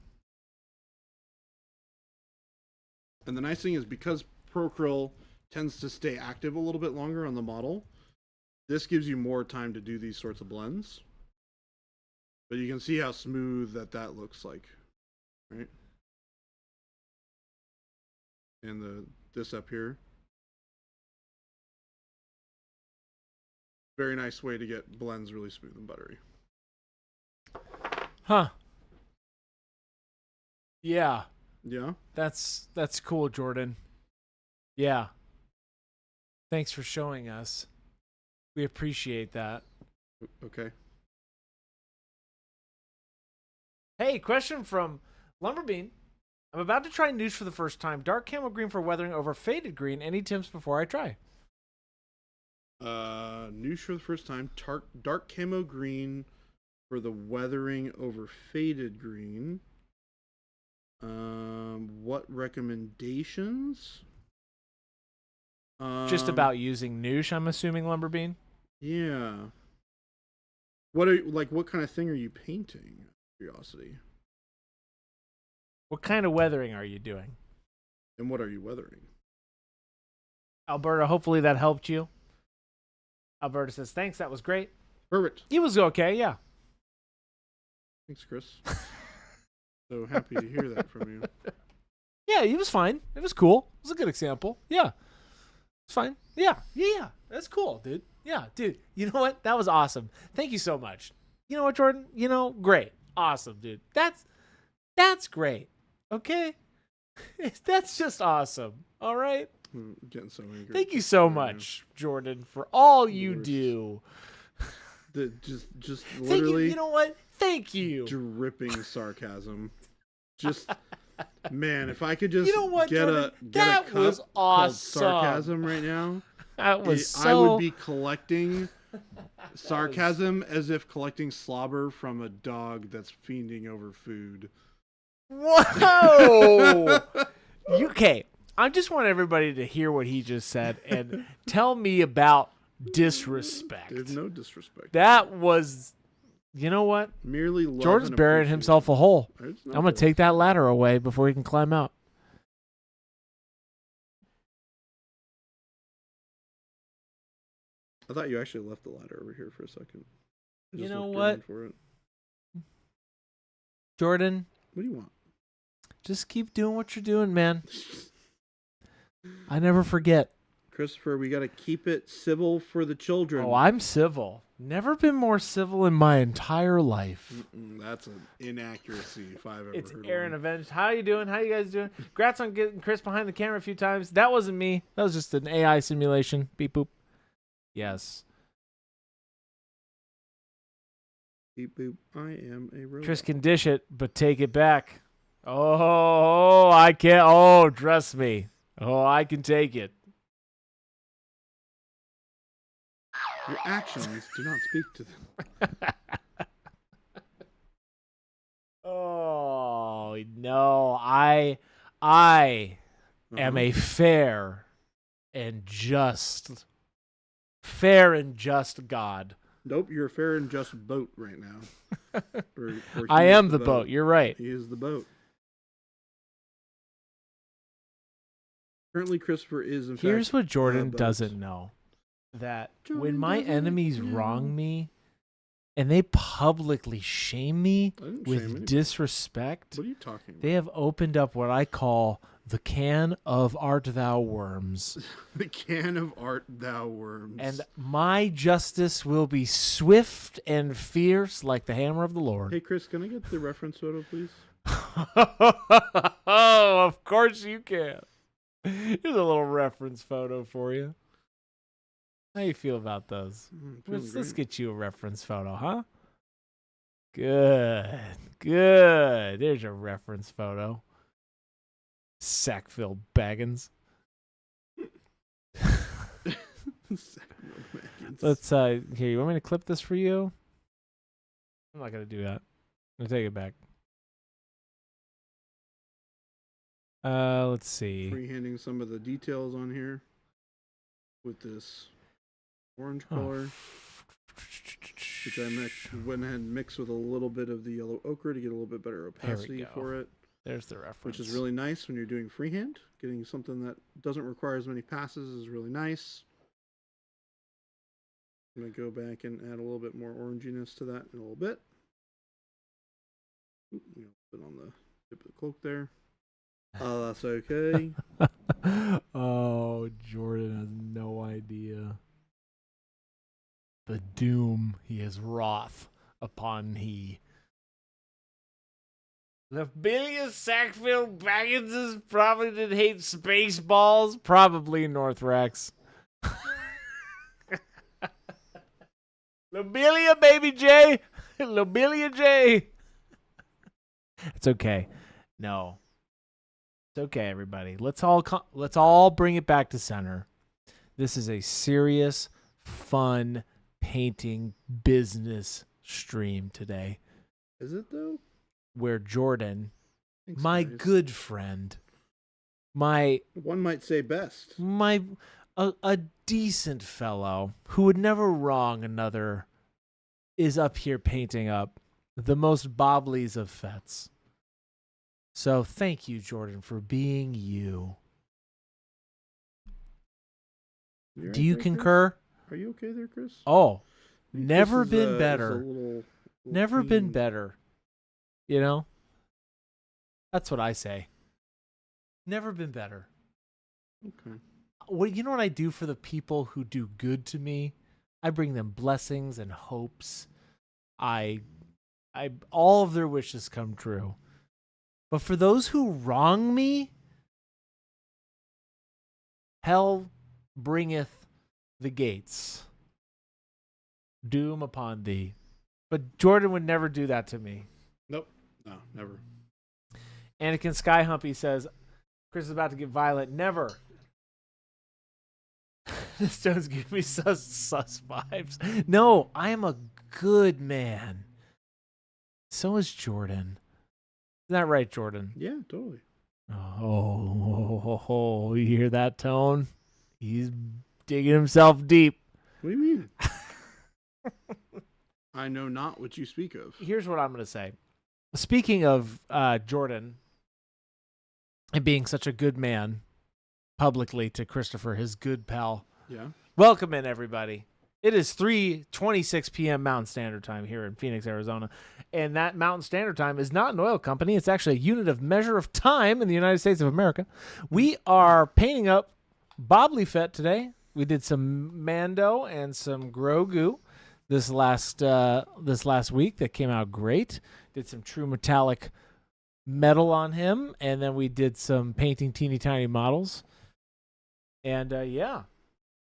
And the nice thing is because Procryl tends to stay active a little bit longer on the model, this gives you more time to do these sorts of blends. But you can see how smooth that looks like, right? And this up here. Very nice way to get blends really smooth and buttery. Huh. Yeah. Yeah. That's cool, Jordan. Yeah. Thanks for showing us. We appreciate that. Okay. Hey, question from Lumberbean. I'm about to try Noosh for the first time. Dark camo green for weathering over faded green. Any tips before I try? Noosh for the first time. Dark camo green for the weathering over faded green. What recommendations? Just about using Noosh, I'm assuming, Lumberbean. Yeah. What kind of thing are you painting? Curiosity. What kind of weathering are you doing? And what are you weathering? Alberta, hopefully that helped you. Alberta says, thanks, that was great. Perfect. He was okay, yeah. Thanks, Chris. So happy to hear that from you. Yeah, he was fine. It was cool. It was a good example. Yeah. It's fine. Yeah. Yeah. That's cool, dude. Yeah, dude. You know what? That was awesome. Thank you so much. You know what, Jordan? You know, great. Awesome, dude. That's great. Okay? That's just awesome. All right? I'm getting so angry. Thank you so much, Jordan, for all you do. Just Thank literally you. You know what? Thank you. dripping sarcasm. Just man, if I could just You know what, get Jordan? a That cup was called awesome. sarcasm right now, That was so... I would be collecting sarcasm as if collecting slobber from a dog that's fiending over food. Whoa! Okay, I just want everybody to hear what he just said and tell me about disrespect. There's no disrespect. That was, you know what? Merely love Jordan's and burying himself a hole. appreciation. It's not I'm going to take that ladder away before he can climb out. I thought you actually left the ladder over here for a second. I You just know looked what? around for it. Jordan, What do you want? just keep doing what you're doing, man. I never forget. Christopher, we got to keep it civil for the children. Oh, I'm civil. Never been more civil in my entire life. That's an inaccuracy if I've ever It's heard Aaron one. Avenged. How you doing? How you guys doing? Congrats on getting Chris behind the camera a few times. That wasn't me. That was just an AI simulation. Beep boop. Yes. Beep boop. I am a robot. Chris can dish it, but take it back. Oh, I can't. Oh, trust me. Oh, I can take it. Your actions do not speak to them. Oh, no. I am a fair and just God. Nope, you're a fair and just boat right now. Or I he is am the boat. You're right. He is the boat. Currently, Christopher is in Here's fact what Jordan boat. doesn't know. That when Jordan my doesn't enemies know. wrong me and they publicly shame me I didn't shame with anybody. disrespect, What are you talking about? they have opened up what I call the can of art thou worms. The can of art thou worms. And my justice will be swift and fierce like the hammer of the Lord. Hey, Chris, can I get the reference photo, please? Oh, of course you can. Here's a little reference photo for you. How you feel about those? Let's get you a reference photo, huh? Good. There's your reference photo. Sackville Baggins. Let's here, you want me to clip this for you? I'm not gonna do that. I'm gonna take it back. Let's see. Freehanding some of the details on here with this orange color, which I went ahead and mixed with a little bit of the yellow ochre to get a little bit better opacity go. for it. There's the reference. Which is really nice when you're doing freehand. Getting something that doesn't require as many passes is really nice. I'm going to go back and add a little bit more oranginess to that in a little bit. Ooh, put on the tip of the cloak there. Oh, that's okay. Oh, Jordan has no idea. The doom he is wroth upon he. Lobelia Sackville Baggins is probably did hate Spaceballs. Probably Northrex. Lobelia, baby J. Lobelia J. It's okay. No. It's okay, everybody. Let's all bring it back to center. This is a serious, fun painting business stream today. Is it though? Where Jordan, Thanks, my guys. good friend, one might say best, a decent fellow who would never wrong another, is up here painting up the most bobblies of fets. So thank you, Jordan, for being you. You Do right you there, concur? Chris? Are you okay there, Chris? Oh, I think never this is been a better. little Never been clean. better. You know? That's what I say. Never been better. Okay. You know what I do for the people who do good to me? I bring them blessings and hopes. All of their wishes come true. But for those who wrong me, hell bringeth the gates. Doom upon thee. But Jordan would never do that to me. Nope. No, never. Anakin Skyhumpy says, Chris is about to get violent. Never. This does give me sus vibes. No, I am a good man. So is Jordan. Isn't that right, Jordan? Yeah, totally. Oh, you hear that tone? He's digging himself deep. What do you mean? I know not what you speak of. Here's what I'm going to say. Speaking of Jordan and being such a good man publicly to Christopher, his good pal. Yeah. Welcome in, everybody. It is 3:26 p.m. Mountain Standard Time here in Phoenix, Arizona. And that Mountain Standard Time is not an oil company. It's actually a unit of measure of time in the United States of America. We are painting up Bobbly Fett today. We did some Mando and some Grogu. this last week that came out great. Did some true metallic metal on him, and then we did some painting teeny tiny models. And yeah,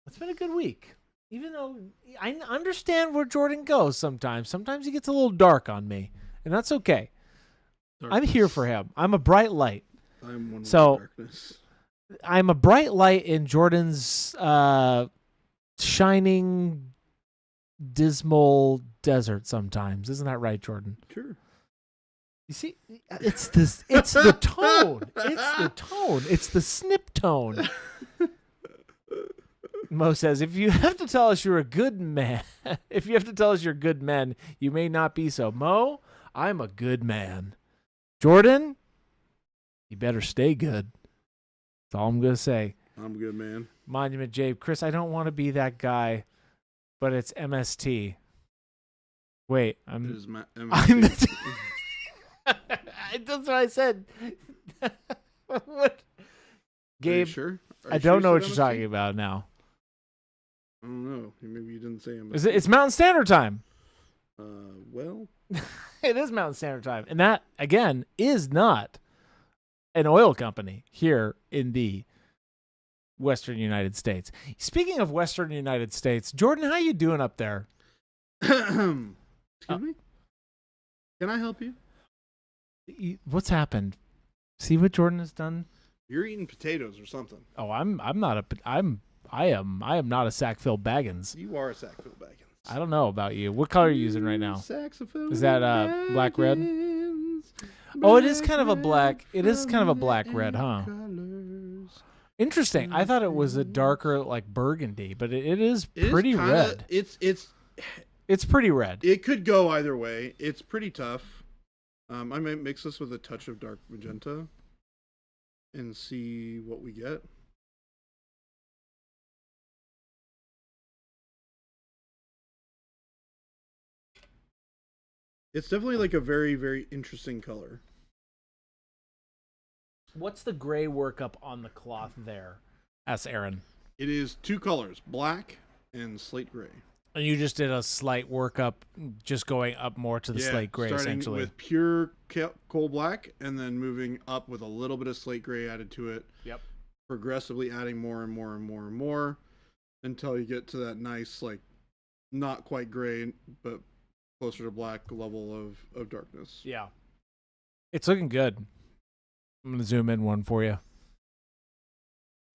it's been a good week. Even though I understand where Jordan goes sometimes. Sometimes he gets a little dark on me, and that's okay. I'm here for him. I'm a bright light. I'm one with So- the darkness. I'm a bright light in Jordan's shining, dismal desert sometimes. Isn't that right, Jordan? Sure. You see, it's this. It's the tone. It's the tone. It's the snip tone. Mo says, if you have to tell us you're a good man, if you have to tell us you're good men, you may not be so. Mo, I'm a good man. Jordan, you better stay good. That's all I'm going to say. I'm good, man. Monument Jabe. Chris, I don't want to be that guy, but it's MST. Wait, It I'm is I'm that's what I said. What? Gabe, sure? I don't know what you're talking about now. I don't know. Maybe you didn't say MST. Is it? It's Mountain Standard Time. Well, It is Mountain Standard Time. And that, again, is not an oil company here in the Western United States. Speaking of Western United States, Jordan, how you doing up there? excuse me. Can I help you? What's happened? See what Jordan has done? You're eating potatoes or something. Oh, I am not a Sackville Baggins. You are a Sackville Baggins. I don't know about you. What color are you using right now? Saxophone. Is that black red? Oh, it is kind of a black. It is kind of a black red, huh? Interesting. I thought it was a darker, like burgundy, but it is pretty red. It's pretty red. It could go either way. It's pretty tough. I might mix this with a touch of dark magenta and see what we get. It's definitely like a very, very interesting color. What's the gray workup on the cloth there? Asked Aaron. It is two colors, black and slate gray. And you just did a slight workup, just going up more to the slate gray, starting essentially. with pure coal black and then moving up with a little bit of slate gray added to it. Yep. Progressively adding more and more and more and more until you get to that nice, like, not quite gray, but closer to black level of darkness. Yeah. It's looking good. I'm going to zoom in one for you.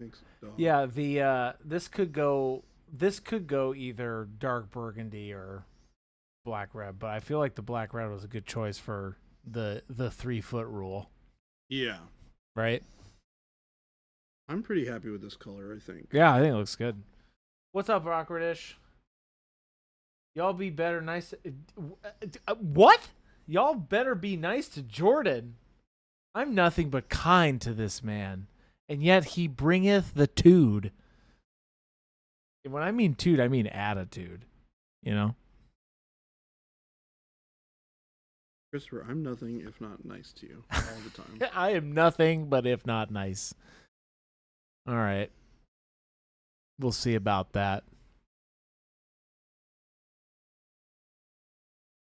Thanks, dog. Yeah, the this could go either dark burgundy or black red, but I feel like the black red was a good choice for the 3 foot rule, Yeah. right? I'm pretty happy with this color, I think. Yeah, I think it looks good. What's up, Rockradish? Y'all be better nice. What? Y'all better be nice to Jordan. I'm nothing but kind to this man, and yet he bringeth the tude. And when I mean tude, I mean attitude. You know? Christopher, I'm nothing if not nice to you all the time. I am nothing but if not nice. All right. We'll see about that.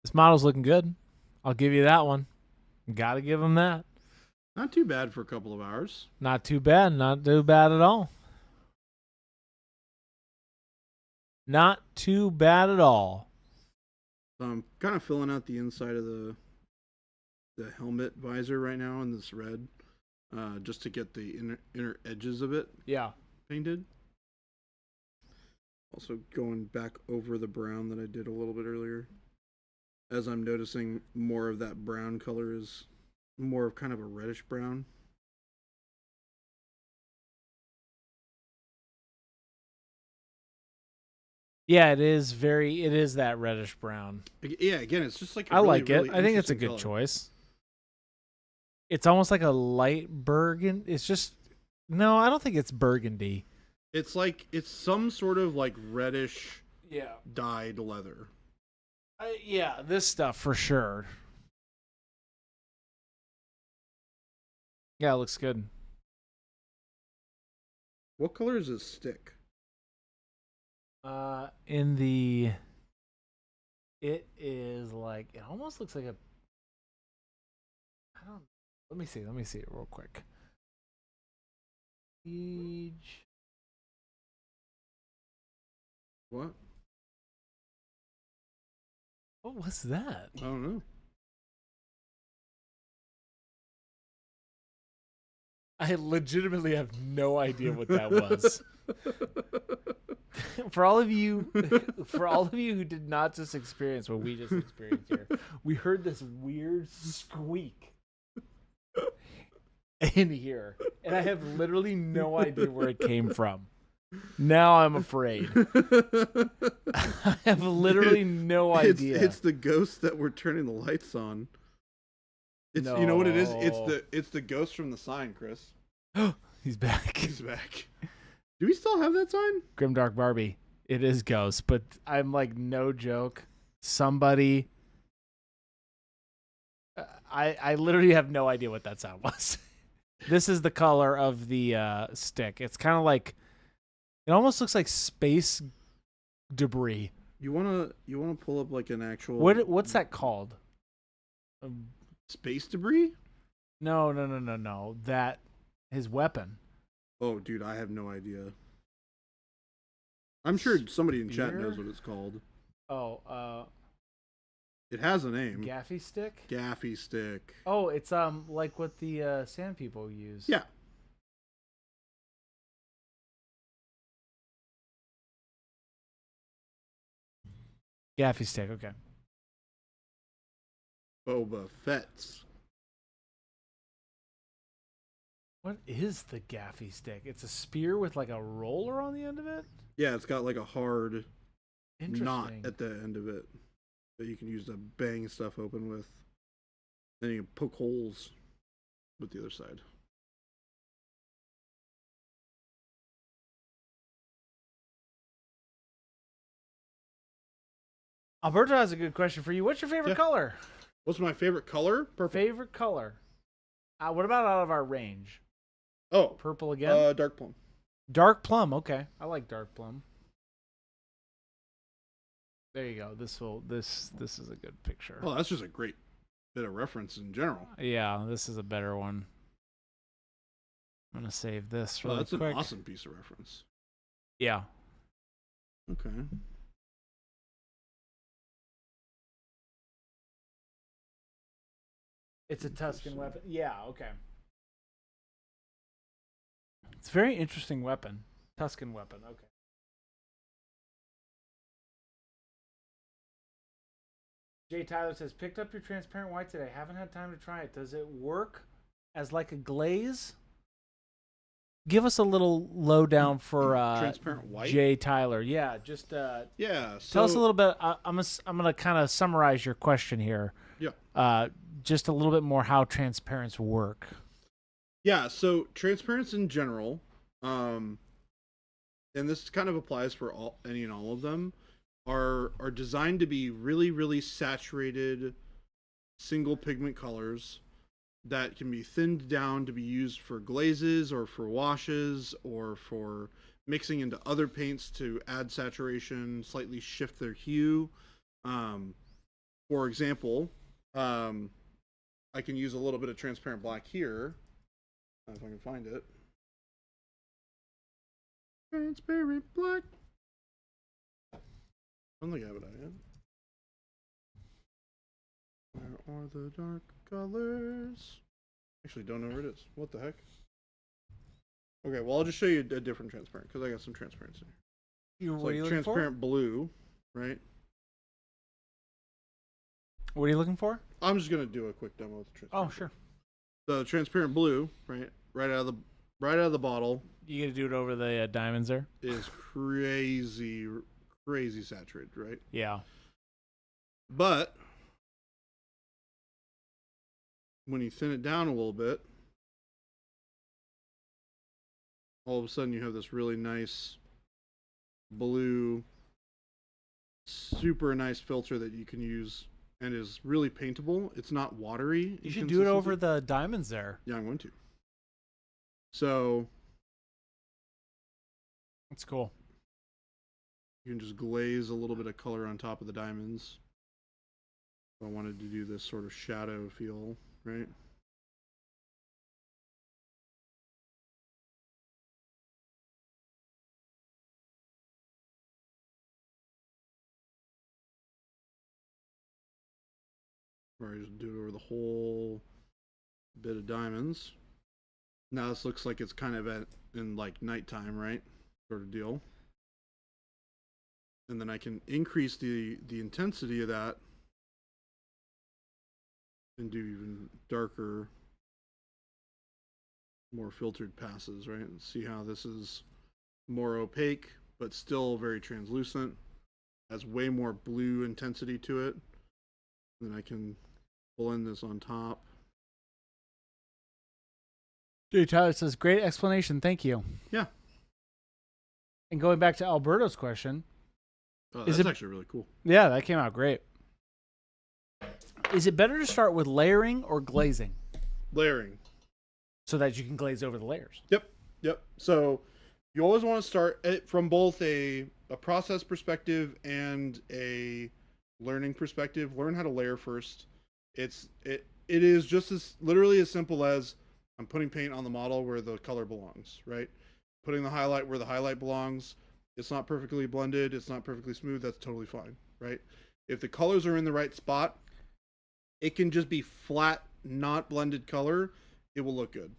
This model's looking good. I'll give you that one. Gotta give him that. Not too bad for a couple of hours. Not too bad. Not too bad at all. Not too bad at all. So I'm kind of filling out the inside of the helmet visor right now in this red, just to get the inner edges of it Yeah. painted. Also going back over the brown that I did a little bit earlier. As I'm noticing more of that brown color is more of kind of a reddish brown. Yeah, it is that reddish brown. Yeah, again, it's just like a I really, like it. really I think it's a interesting good color. choice. It's almost like a light burgundy. It's just no, I don't think it's burgundy. It's like it's some sort of like reddish Yeah. dyed leather. Yeah, this stuff for sure. Yeah, it looks good. What color is this stick? In the It is like it almost looks like a. I don't. Let me see. Let me see it real quick. Siege. What? What was that? I don't know. I legitimately have no idea what that was. For all of you who did not just experience what we just experienced here, we heard this weird squeak in here, and I have literally no idea where it came from. Now I'm afraid. I have literally no idea. It's the ghost that we're turning the lights on. It's You know what it is? It's the ghost from the sign, Chris. He's back. He's back. Do we still have that sign? Grimdark Barbie. It is Ghost, but I'm like, no joke. Somebody. I literally have no idea what that sound was. This is the color of the stick. It's kind of like, it almost looks like space debris. You wanna pull up like an actual What's that called? Space debris? No. That his weapon. Oh, dude, I have no idea. I'm sure somebody in chat Spear? knows what it's called. Oh, It has a name. gaffy stick. Gaffy stick. Oh, it's like what the sand people use. Yeah. Gaffy stick. Okay. Boba Fett's. What is the gaffy stick? It's a spear with like a roller on the end of it? Yeah, it's got like a hard knot Interesting. at the end of it that you can use to bang stuff open with. Then you can poke holes with the other side. Alberto has a good question for you. What's your favorite Yeah. color? What's my favorite color? Purple. Favorite color. What about out of our range? Oh, Purple again? dark plum. Dark plum. Okay. I like dark plum. There you go. This is a good picture. Oh, that's just a great bit of reference in general. Yeah, this is a better one. I'm gonna save this really That's quick. an awesome piece of reference. Yeah. Okay. It's a Tuscan weapon. Yeah, okay. It's a very interesting weapon. Tuscan weapon, okay. Jay Tyler says, picked up your transparent white today. Haven't had time to try it. Does it work as like a glaze? Give us a little lowdown for Transparent white? Jay Tyler. Yeah, just Yeah. tell us a little bit. I'm gonna kind of summarize your question here. Yeah. Just a little bit more how transparents work. Yeah, so transparents in general, and this kind of applies for any and all of them, are designed to be really, really saturated single pigment colors that can be thinned down to be used for glazes or for washes or for mixing into other paints to add saturation, slightly shift their hue. For example, I can use a little bit of transparent black here. If I can find it. Transparent black. I don't think I have it out yet. Where are the dark colors? Actually, don't know where it is. What the heck? Okay, well, I'll just show you a different transparent because I got some transparency. What Like transparent blue, right? What are you looking for? I'm just gonna do a quick demo with the transparent. Oh, sure. The transparent blue, right out of the bottle, You gonna do it over the diamonds there? is crazy saturated, right? Yeah. But when you thin it down a little bit, all of a sudden you have this really nice blue, super nice filter that you can use and is really paintable. It's not watery. You should do it over the diamonds there. Yeah, I'm going to. So That's cool. you can just glaze a little bit of color on top of the diamonds. I wanted to do this sort of shadow feel, right? Or I just do it over the whole bit of diamonds. Now this looks like it's kind of in like nighttime, right? Sort of deal. And then I can increase the intensity of that and do even darker, more filtered passes, right? And see how this is more opaque, but still very translucent. Has way more blue intensity to it. Then I can blend this on top. Jay Tyler says, great explanation. Thank you. Yeah. And going back to Alberto's question. That's actually really cool. Yeah, that came out great. Is it better to start with layering or glazing? Layering. So that you can glaze over the layers. Yep. So you always want to start it from both a process perspective and a learning perspective. Learn how to layer first. It is just as literally as simple as I'm putting paint on the model where the color belongs, right? Putting the highlight where the highlight belongs. It's not perfectly blended. It's not perfectly smooth. That's totally fine, right? If the colors are in the right spot, it can just be flat, not blended color. It will look good.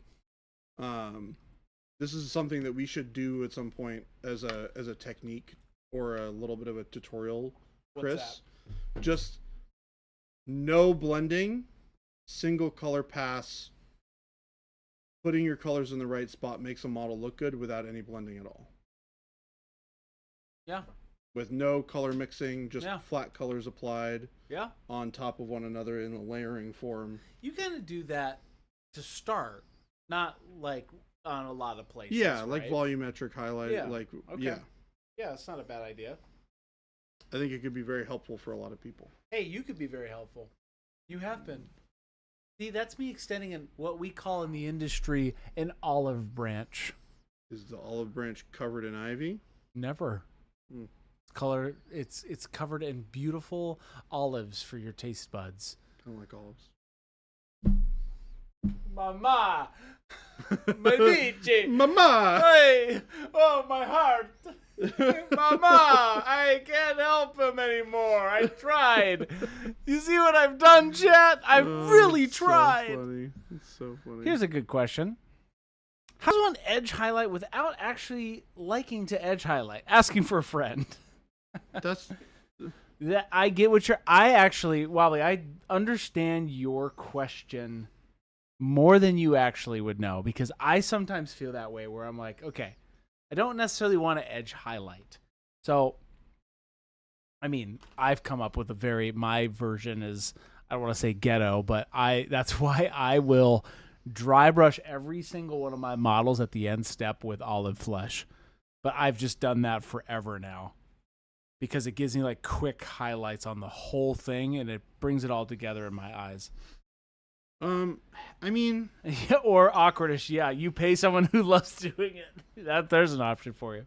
This is something that we should do at some point as a technique or a little bit of a tutorial, Chris. Just no blending, single color pass. Putting your colors in the right spot makes a model look good without any blending at all. Yeah. With no color mixing, just flat colors applied. Yeah. On top of one another in a layering form. You kind of do that to start, not like on a lot of places. Yeah, like volumetric highlight. Yeah. Like okay. Yeah. Yeah, it's not a bad idea. I think it could be very helpful for a lot of people. Hey, you could be very helpful. You have been. See, that's me extending what we call in the industry an olive branch. Is the olive branch covered in ivy? Never. It's covered in beautiful olives for your taste buds. I don't like olives. Mama, my bici, Mama, hey, oh my heart, Mama, I can't help him anymore. I tried. You see what I've done, chat? I've really tried. So funny. It's so funny. Here's a good question. How does one edge highlight without actually liking to edge highlight? Asking for a friend. That I get what I actually, Wobbly, I understand your question more than you actually would know, because I sometimes feel that way where I'm like, okay, I don't necessarily want to edge highlight. So, I mean, I've come up with my version is, I don't want to say ghetto, but that's why I will dry brush every single one of my models at the end step with olive flesh. But I've just done that forever now, because it gives me like quick highlights on the whole thing and it brings it all together in my eyes. I mean, or awkwardish. Yeah, you pay someone who loves doing it. There's an option for you.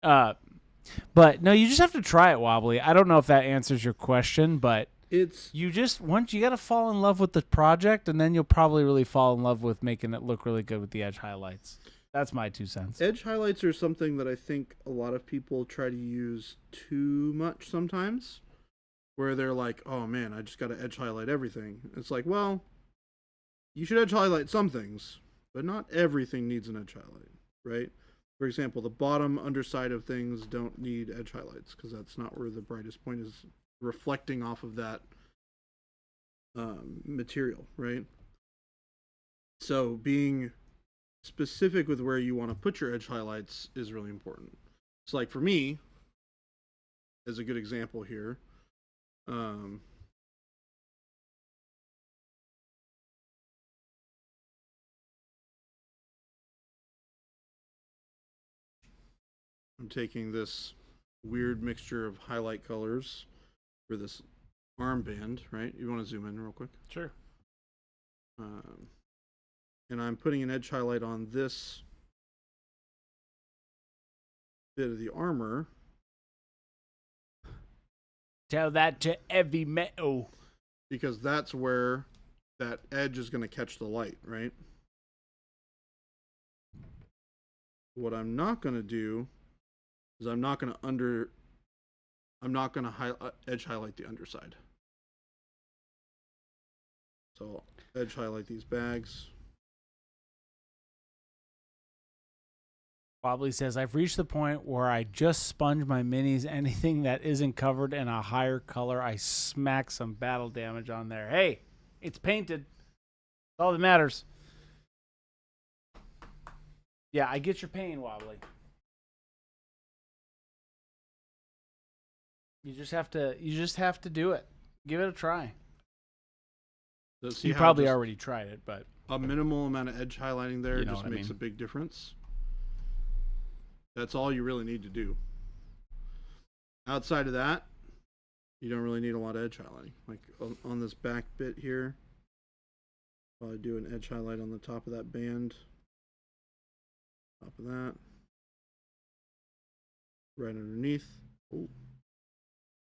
But no, you just have to try it, Wobbly. I don't know if that answers your question, but you got to fall in love with the project, and then you'll probably really fall in love with making it look really good with the edge highlights. That's my 2 cents. Edge highlights are something that I think a lot of people try to use too much sometimes, where they're like, oh man, I just got to edge highlight everything. It's like, well, you should edge highlight some things, but not everything needs an edge highlight, right? For example, the bottom underside of things don't need edge highlights because that's not where the brightest point is reflecting off of that material, right? So being specific with where you want to put your edge highlights is really important. So like for me, as a good example here, I'm taking this weird mixture of highlight colors for this armband, right? You want to zoom in real quick? Sure. And I'm putting an edge highlight on this bit of the armor. Tell that to heavy metal. because that's where that edge is going to catch the light, right? What I'm not going to do is I'm not going to edge highlight the underside. So I'll edge highlight these bags. Wobbly says, I've reached the point where I just sponge my minis. Anything that isn't covered in a higher color, I smack some battle damage on there. Hey, it's painted. That's all that matters. Yeah, I get your pain, Wobbly. You just have to do it. Give it a try. So see You how probably just already tried it, but a minimal amount of edge highlighting there You know just what I makes mean. a big difference. That's all you really need to do. Outside of that, you don't really need a lot of edge highlighting. Like on this back bit here, probably do an edge highlight on the top of that band. Top of that. Right underneath. Oh,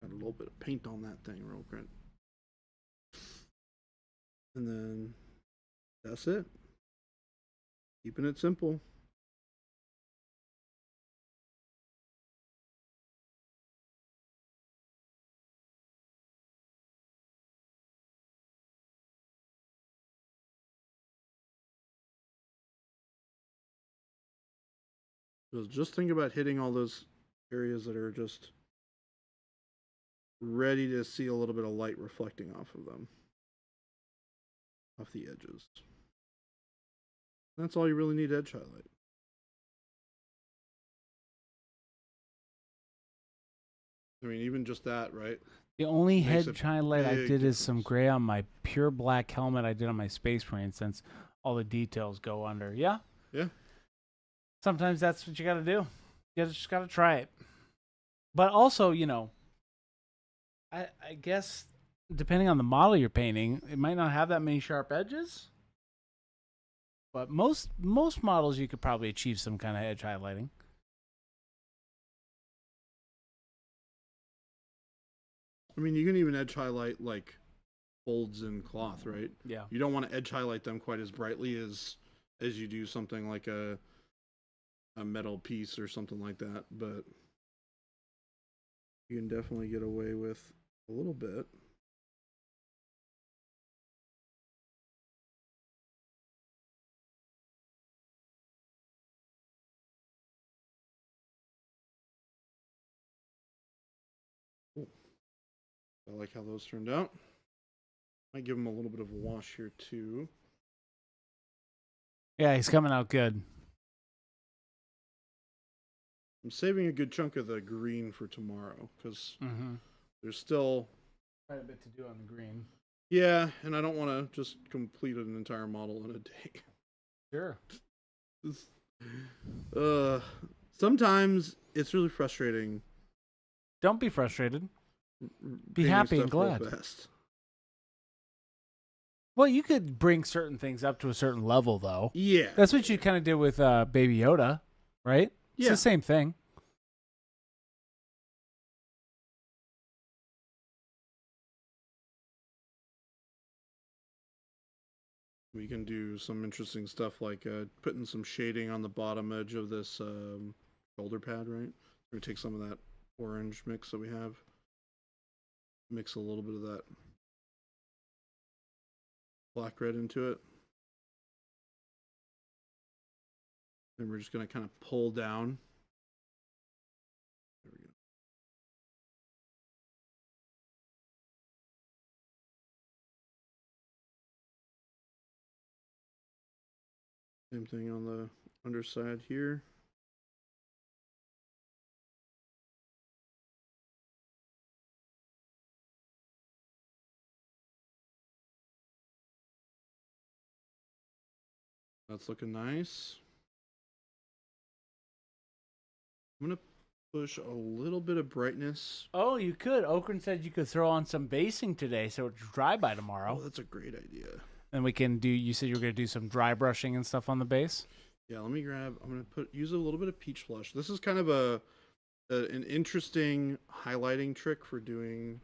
got a little bit of paint on that thing real quick. And then that's it. Keeping it simple. Just think about hitting all those areas that are just ready to see a little bit of light reflecting off of them. Off the edges. That's all you really need to edge highlight. I mean, even just that, right? the only Makes a hedge highlight I big did is some difference. gray on my pure black helmet I did on my Space Marine, since all the details go under. Yeah? Yeah. Sometimes that's what you got to do. You just got to try it. But also, I guess depending on the model you're painting, it might not have that many sharp edges. But most models you could probably achieve some kind of edge highlighting. I mean, you can even edge highlight like folds in cloth, right? Yeah. You don't want to edge highlight them quite as brightly as you do something like a metal piece or something like that, but you can definitely get away with a little bit. Cool. I like how those turned out. Might give them a little bit of a wash here too. Yeah, he's coming out good. I'm saving a good chunk of the green for tomorrow because there's still quite a bit to do on the green. Yeah, and I don't want to just complete an entire model in a day. Sure. Sometimes it's really frustrating. Don't be frustrated. Be painting happy and stuff real glad. fast. Well, you could bring certain things up to a certain level, though. Yeah, That's what you kind of did with Baby Yoda, right? It's Yeah. the same thing. we can do some interesting stuff like putting some shading on the bottom edge of this shoulder pad, right? We're gonna take some of that orange mix that we have, mix a little bit of that black red into it. And we're just going to kind of pull down. There we go. Same thing on the underside here. That's looking nice. I'm going to push a little bit of brightness. Oh, you could. Okran said you could throw on some basing today, so it's dry by tomorrow. Oh, that's a great idea. And we can do. You said you were going to do some dry brushing and stuff on the base. Yeah, let me grab. I'm going to use a little bit of peach flush. This is kind of an interesting highlighting trick for doing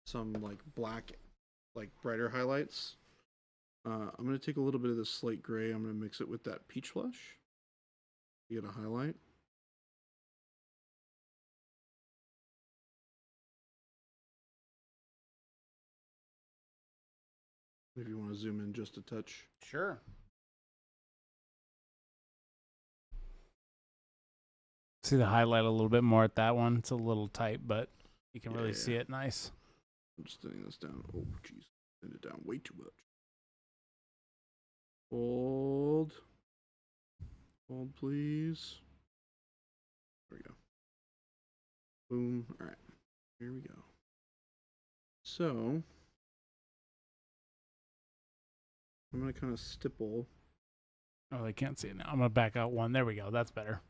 some like black, like brighter highlights. I'm gonna take a little bit of this slate gray. I'm gonna mix it with that peach flush. You get a highlight. If you want to zoom in just a touch. Sure. See the highlight a little bit more at that one. It's a little tight, but you can really see it nice. I'm just thinning this down. Oh, jeez. Thin it down way too much. Hold. Hold, please. There we go. Boom. All right. Here we go. So, I'm going to kind of stipple. Oh, they can't see it now. I'm going to back out one. There we go. That's better.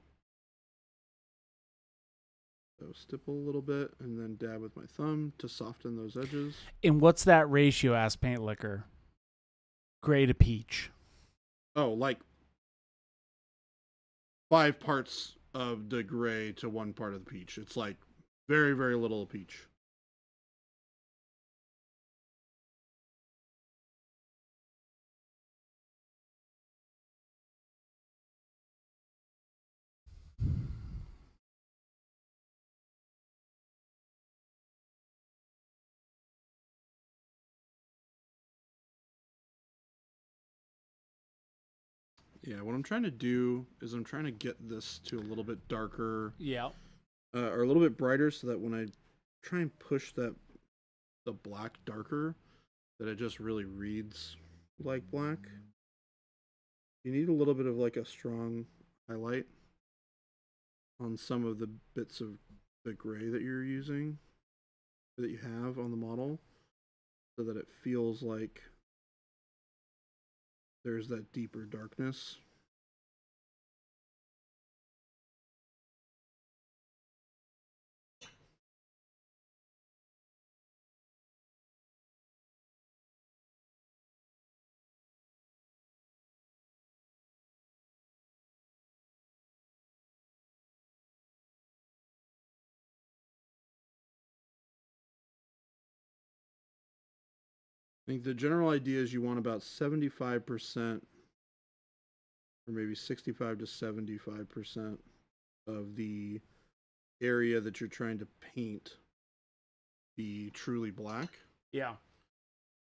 So, stipple a little bit and then dab with my thumb to soften those edges. And what's that ratio, Ask Paint Liquor? Gray to peach. Oh, like 5 parts of the gray to 1 part of the peach. It's like very, very little peach. Yeah, what I'm trying to do is I'm trying to get this to a little bit darker, Yeah. or a little bit brighter, so that when I try and push the black darker, that it just really reads like black. You need a little bit of like a strong highlight on some of the bits of the gray that you're using, that you have on the model, so that it feels like there's that deeper darkness. I think the general idea is you want about 75%, or maybe 65 to 75% of the area that you're trying to paint be truly black, Yeah.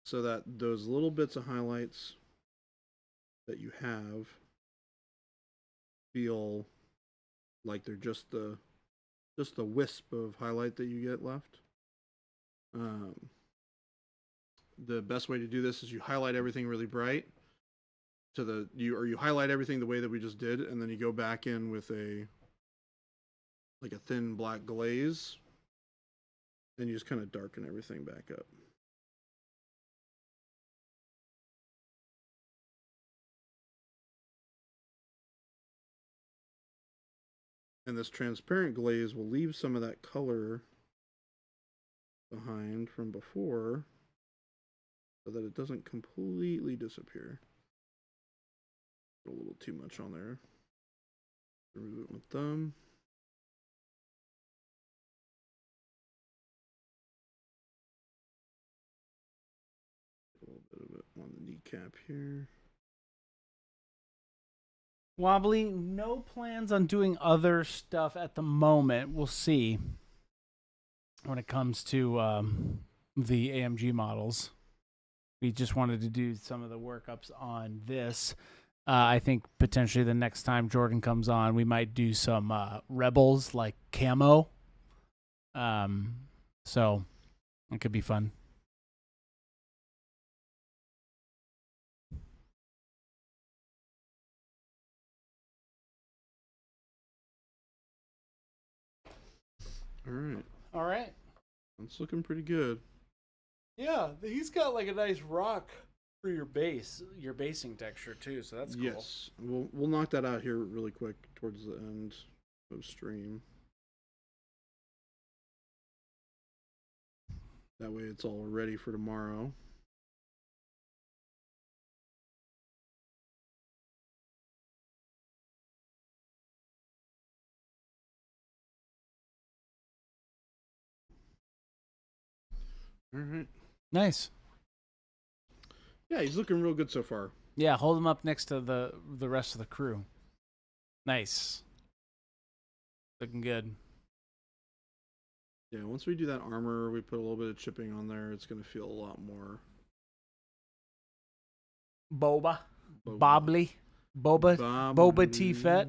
so that those little bits of highlights that you have feel like they're just the wisp of highlight that you get left. The best way to do this is you highlight everything really bright you highlight everything the way that we just did, and then you go back in with a thin black glaze, and you just kind of darken everything back up. And this transparent glaze will leave some of that color behind from before, so that it doesn't completely disappear. A little too much on there. Remove it with thumb. A little bit of it on the kneecap here. Wobbly, no plans on doing other stuff at the moment. We'll see when it comes to the AMG models. We just wanted to do some of the workups on this. I think potentially the next time Jordan comes on, we might do some Rebels like camo. So it could be fun. All right. It's looking pretty good. Yeah, he's got like a nice rock for your basing texture too, so that's cool. Yes, we'll knock that out here really quick towards the end of stream. That way it's all ready for tomorrow. All right. Nice. Yeah, he's looking real good so far. Yeah, hold him up next to the rest of the crew. Nice. Looking good. Yeah, once we do that armor, we put a little bit of chipping on there, it's going to feel a lot more... Boba. Bobbly. Boba Tea Fett.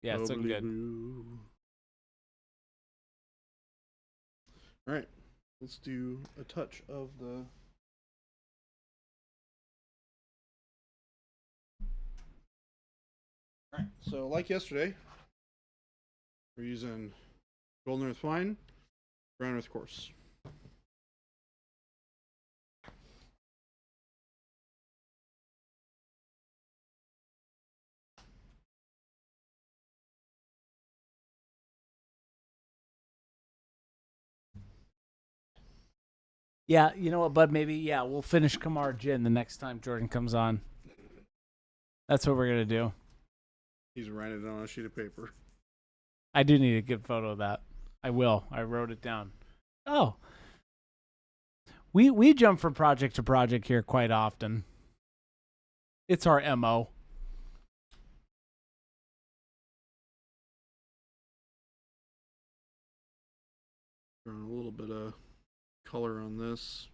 Yeah, it's looking good. All right, let's do a touch of the... All right, so like yesterday, we're using Golden Earth Fine, Brown Earth Coarse. Yeah, you know what, bud? Maybe, we'll finish Kamar Jin the next time Jordan comes on. That's what we're going to do. He's writing it on a sheet of paper. I do need a good photo of that. I will. I wrote it down. Oh. We jump from project to project here quite often. It's our MO. Throwing a little bit of color on this.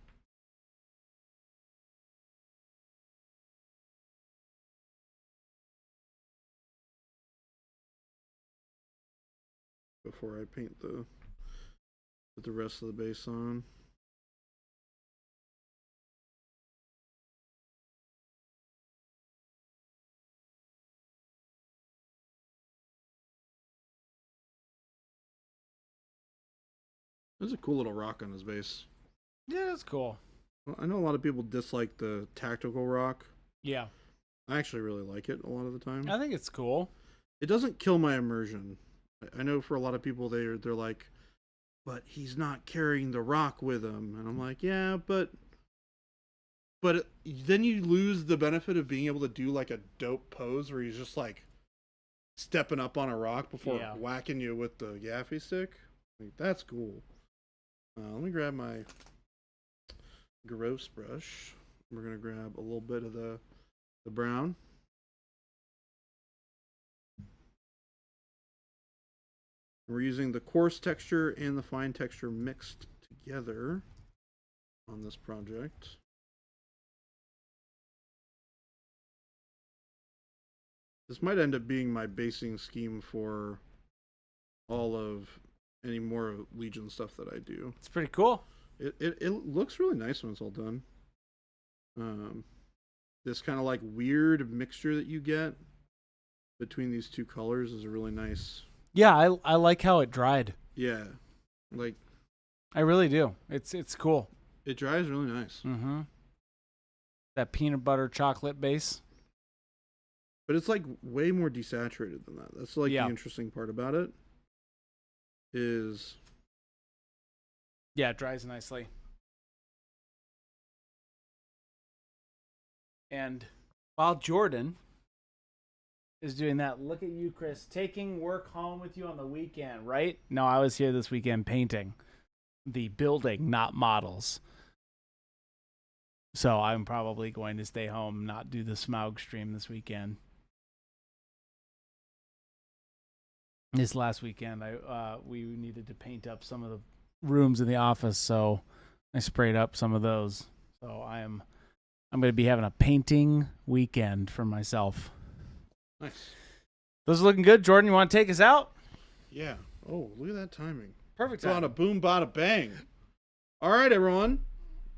Before I paint put the rest of the base on. There's a cool little rock on his base. Yeah, that's cool. I know a lot of people dislike the tactical rock. Yeah. I actually really like it a lot of the time. I think it's cool. It doesn't kill my immersion. I know for a lot of people they're like, but he's not carrying the rock with him, and I'm like, yeah, but then you lose the benefit of being able to do like a dope pose where he's just like stepping up on a rock before whacking you with the gaffy stick. Like, that's cool. Let me grab my gross brush. We're gonna grab a little bit of the brown. We're using the coarse texture and the fine texture mixed together on this project. This might end up being my basing scheme for all of any more Legion stuff that I do. It's pretty cool. It looks really nice when it's all done. This kind of like weird mixture that you get between these two colors is a really nice... Yeah, I like how it dried. Yeah, like... I really do. It's cool. It dries really nice. Mm-hmm. That peanut butter chocolate base. But it's like way more desaturated than that. That's like the interesting part about it. Is... Yeah, it dries nicely. And while Jordan is doing that, look at you, Chris, taking work home with you on the weekend, right? No, I was here this weekend painting the building, not models. So I'm probably going to stay home, not do the Smaug stream this weekend. This last weekend, we needed to paint up some of the rooms in the office, so I sprayed up some of those. So I'm going to be having a painting weekend for myself. Nice. Those are looking good. Jordan, you want to take us out? Yeah. Oh, look at that timing. Perfect time. Bada boom, bada bang. All right, everyone.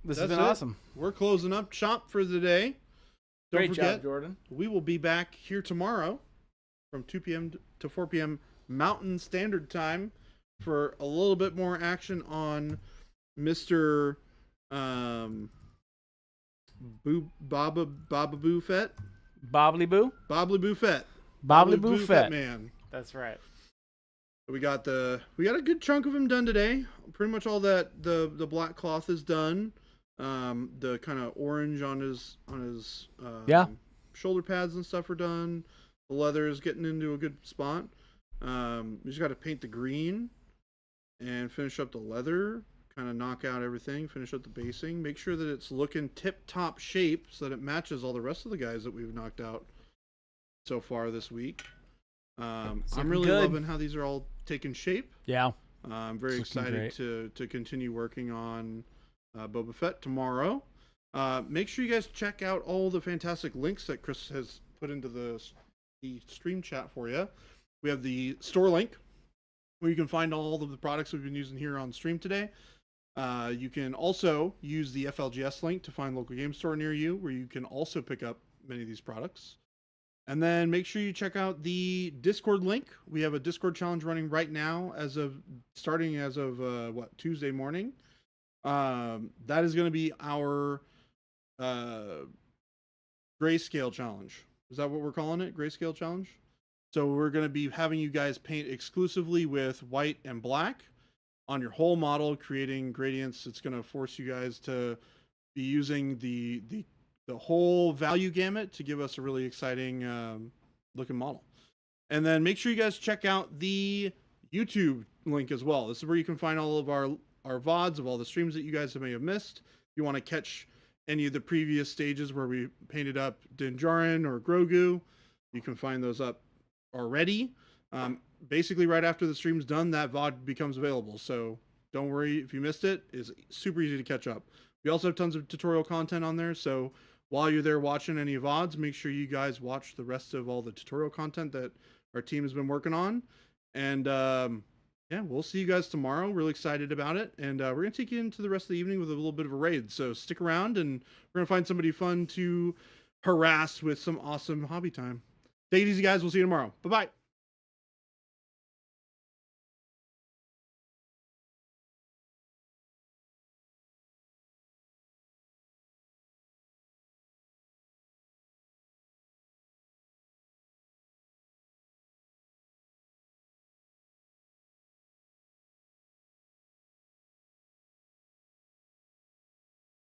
This has been awesome. We're closing up shop for the day. Don't Great forget, job, Jordan. We will be back here tomorrow from 2 p.m. to 4 p.m. Mountain Standard Time for a little bit more action on Mr. Baba Boo Fett. Bobbly Boo? Bobbly Boo Fett. Bobbly Boo Fett. Man. That's right. We got a good chunk of him done today. Pretty much all that the black cloth is done. The kind of orange on his shoulder pads and stuff are done. The leather is getting into a good spot. We just got to paint the green and finish up the leather. kind of knock out everything, finish up the basing, make sure that it's looking tip-top shape so that it matches all the rest of the guys that we've knocked out so far this week. I'm really good. loving how these are all taking shape. Yeah. I'm very It's looking excited to continue working on Boba Fett tomorrow. Make sure you guys check out all the fantastic links that Chris has put into the stream chat for you. We have the store link where you can find all of the products we've been using here on stream today. You can also use the FLGS link to find local game store near you, where you can also pick up many of these products. And then make sure you check out the Discord link. We have a Discord challenge running right now, starting as of Tuesday morning. That is going to be our grayscale challenge. Is that what we're calling it? Grayscale challenge? So we're going to be having you guys paint exclusively with white and black on your whole model, creating gradients. It's going to force you guys to be using the whole value gamut to give us a really exciting looking model. And then make sure you guys check out the YouTube link as well. This is where you can find all of our VODs of all the streams that you guys may have missed. If you want to catch any of the previous stages where we painted up Din Djarin or Grogu, you can find those up already. Basically right after the stream's done, that VOD becomes available. So don't worry if you missed it. It's super easy to catch up. We also have tons of tutorial content on there. So while you're there watching any VODs, make sure you guys watch the rest of all the tutorial content that our team has been working on. And yeah, we'll see you guys tomorrow. Really excited about it. And we're going to take you into the rest of the evening with a little bit of a raid. So stick around and we're going to find somebody fun to harass with some awesome hobby time. Take it easy, guys. We'll see you tomorrow. Bye-bye.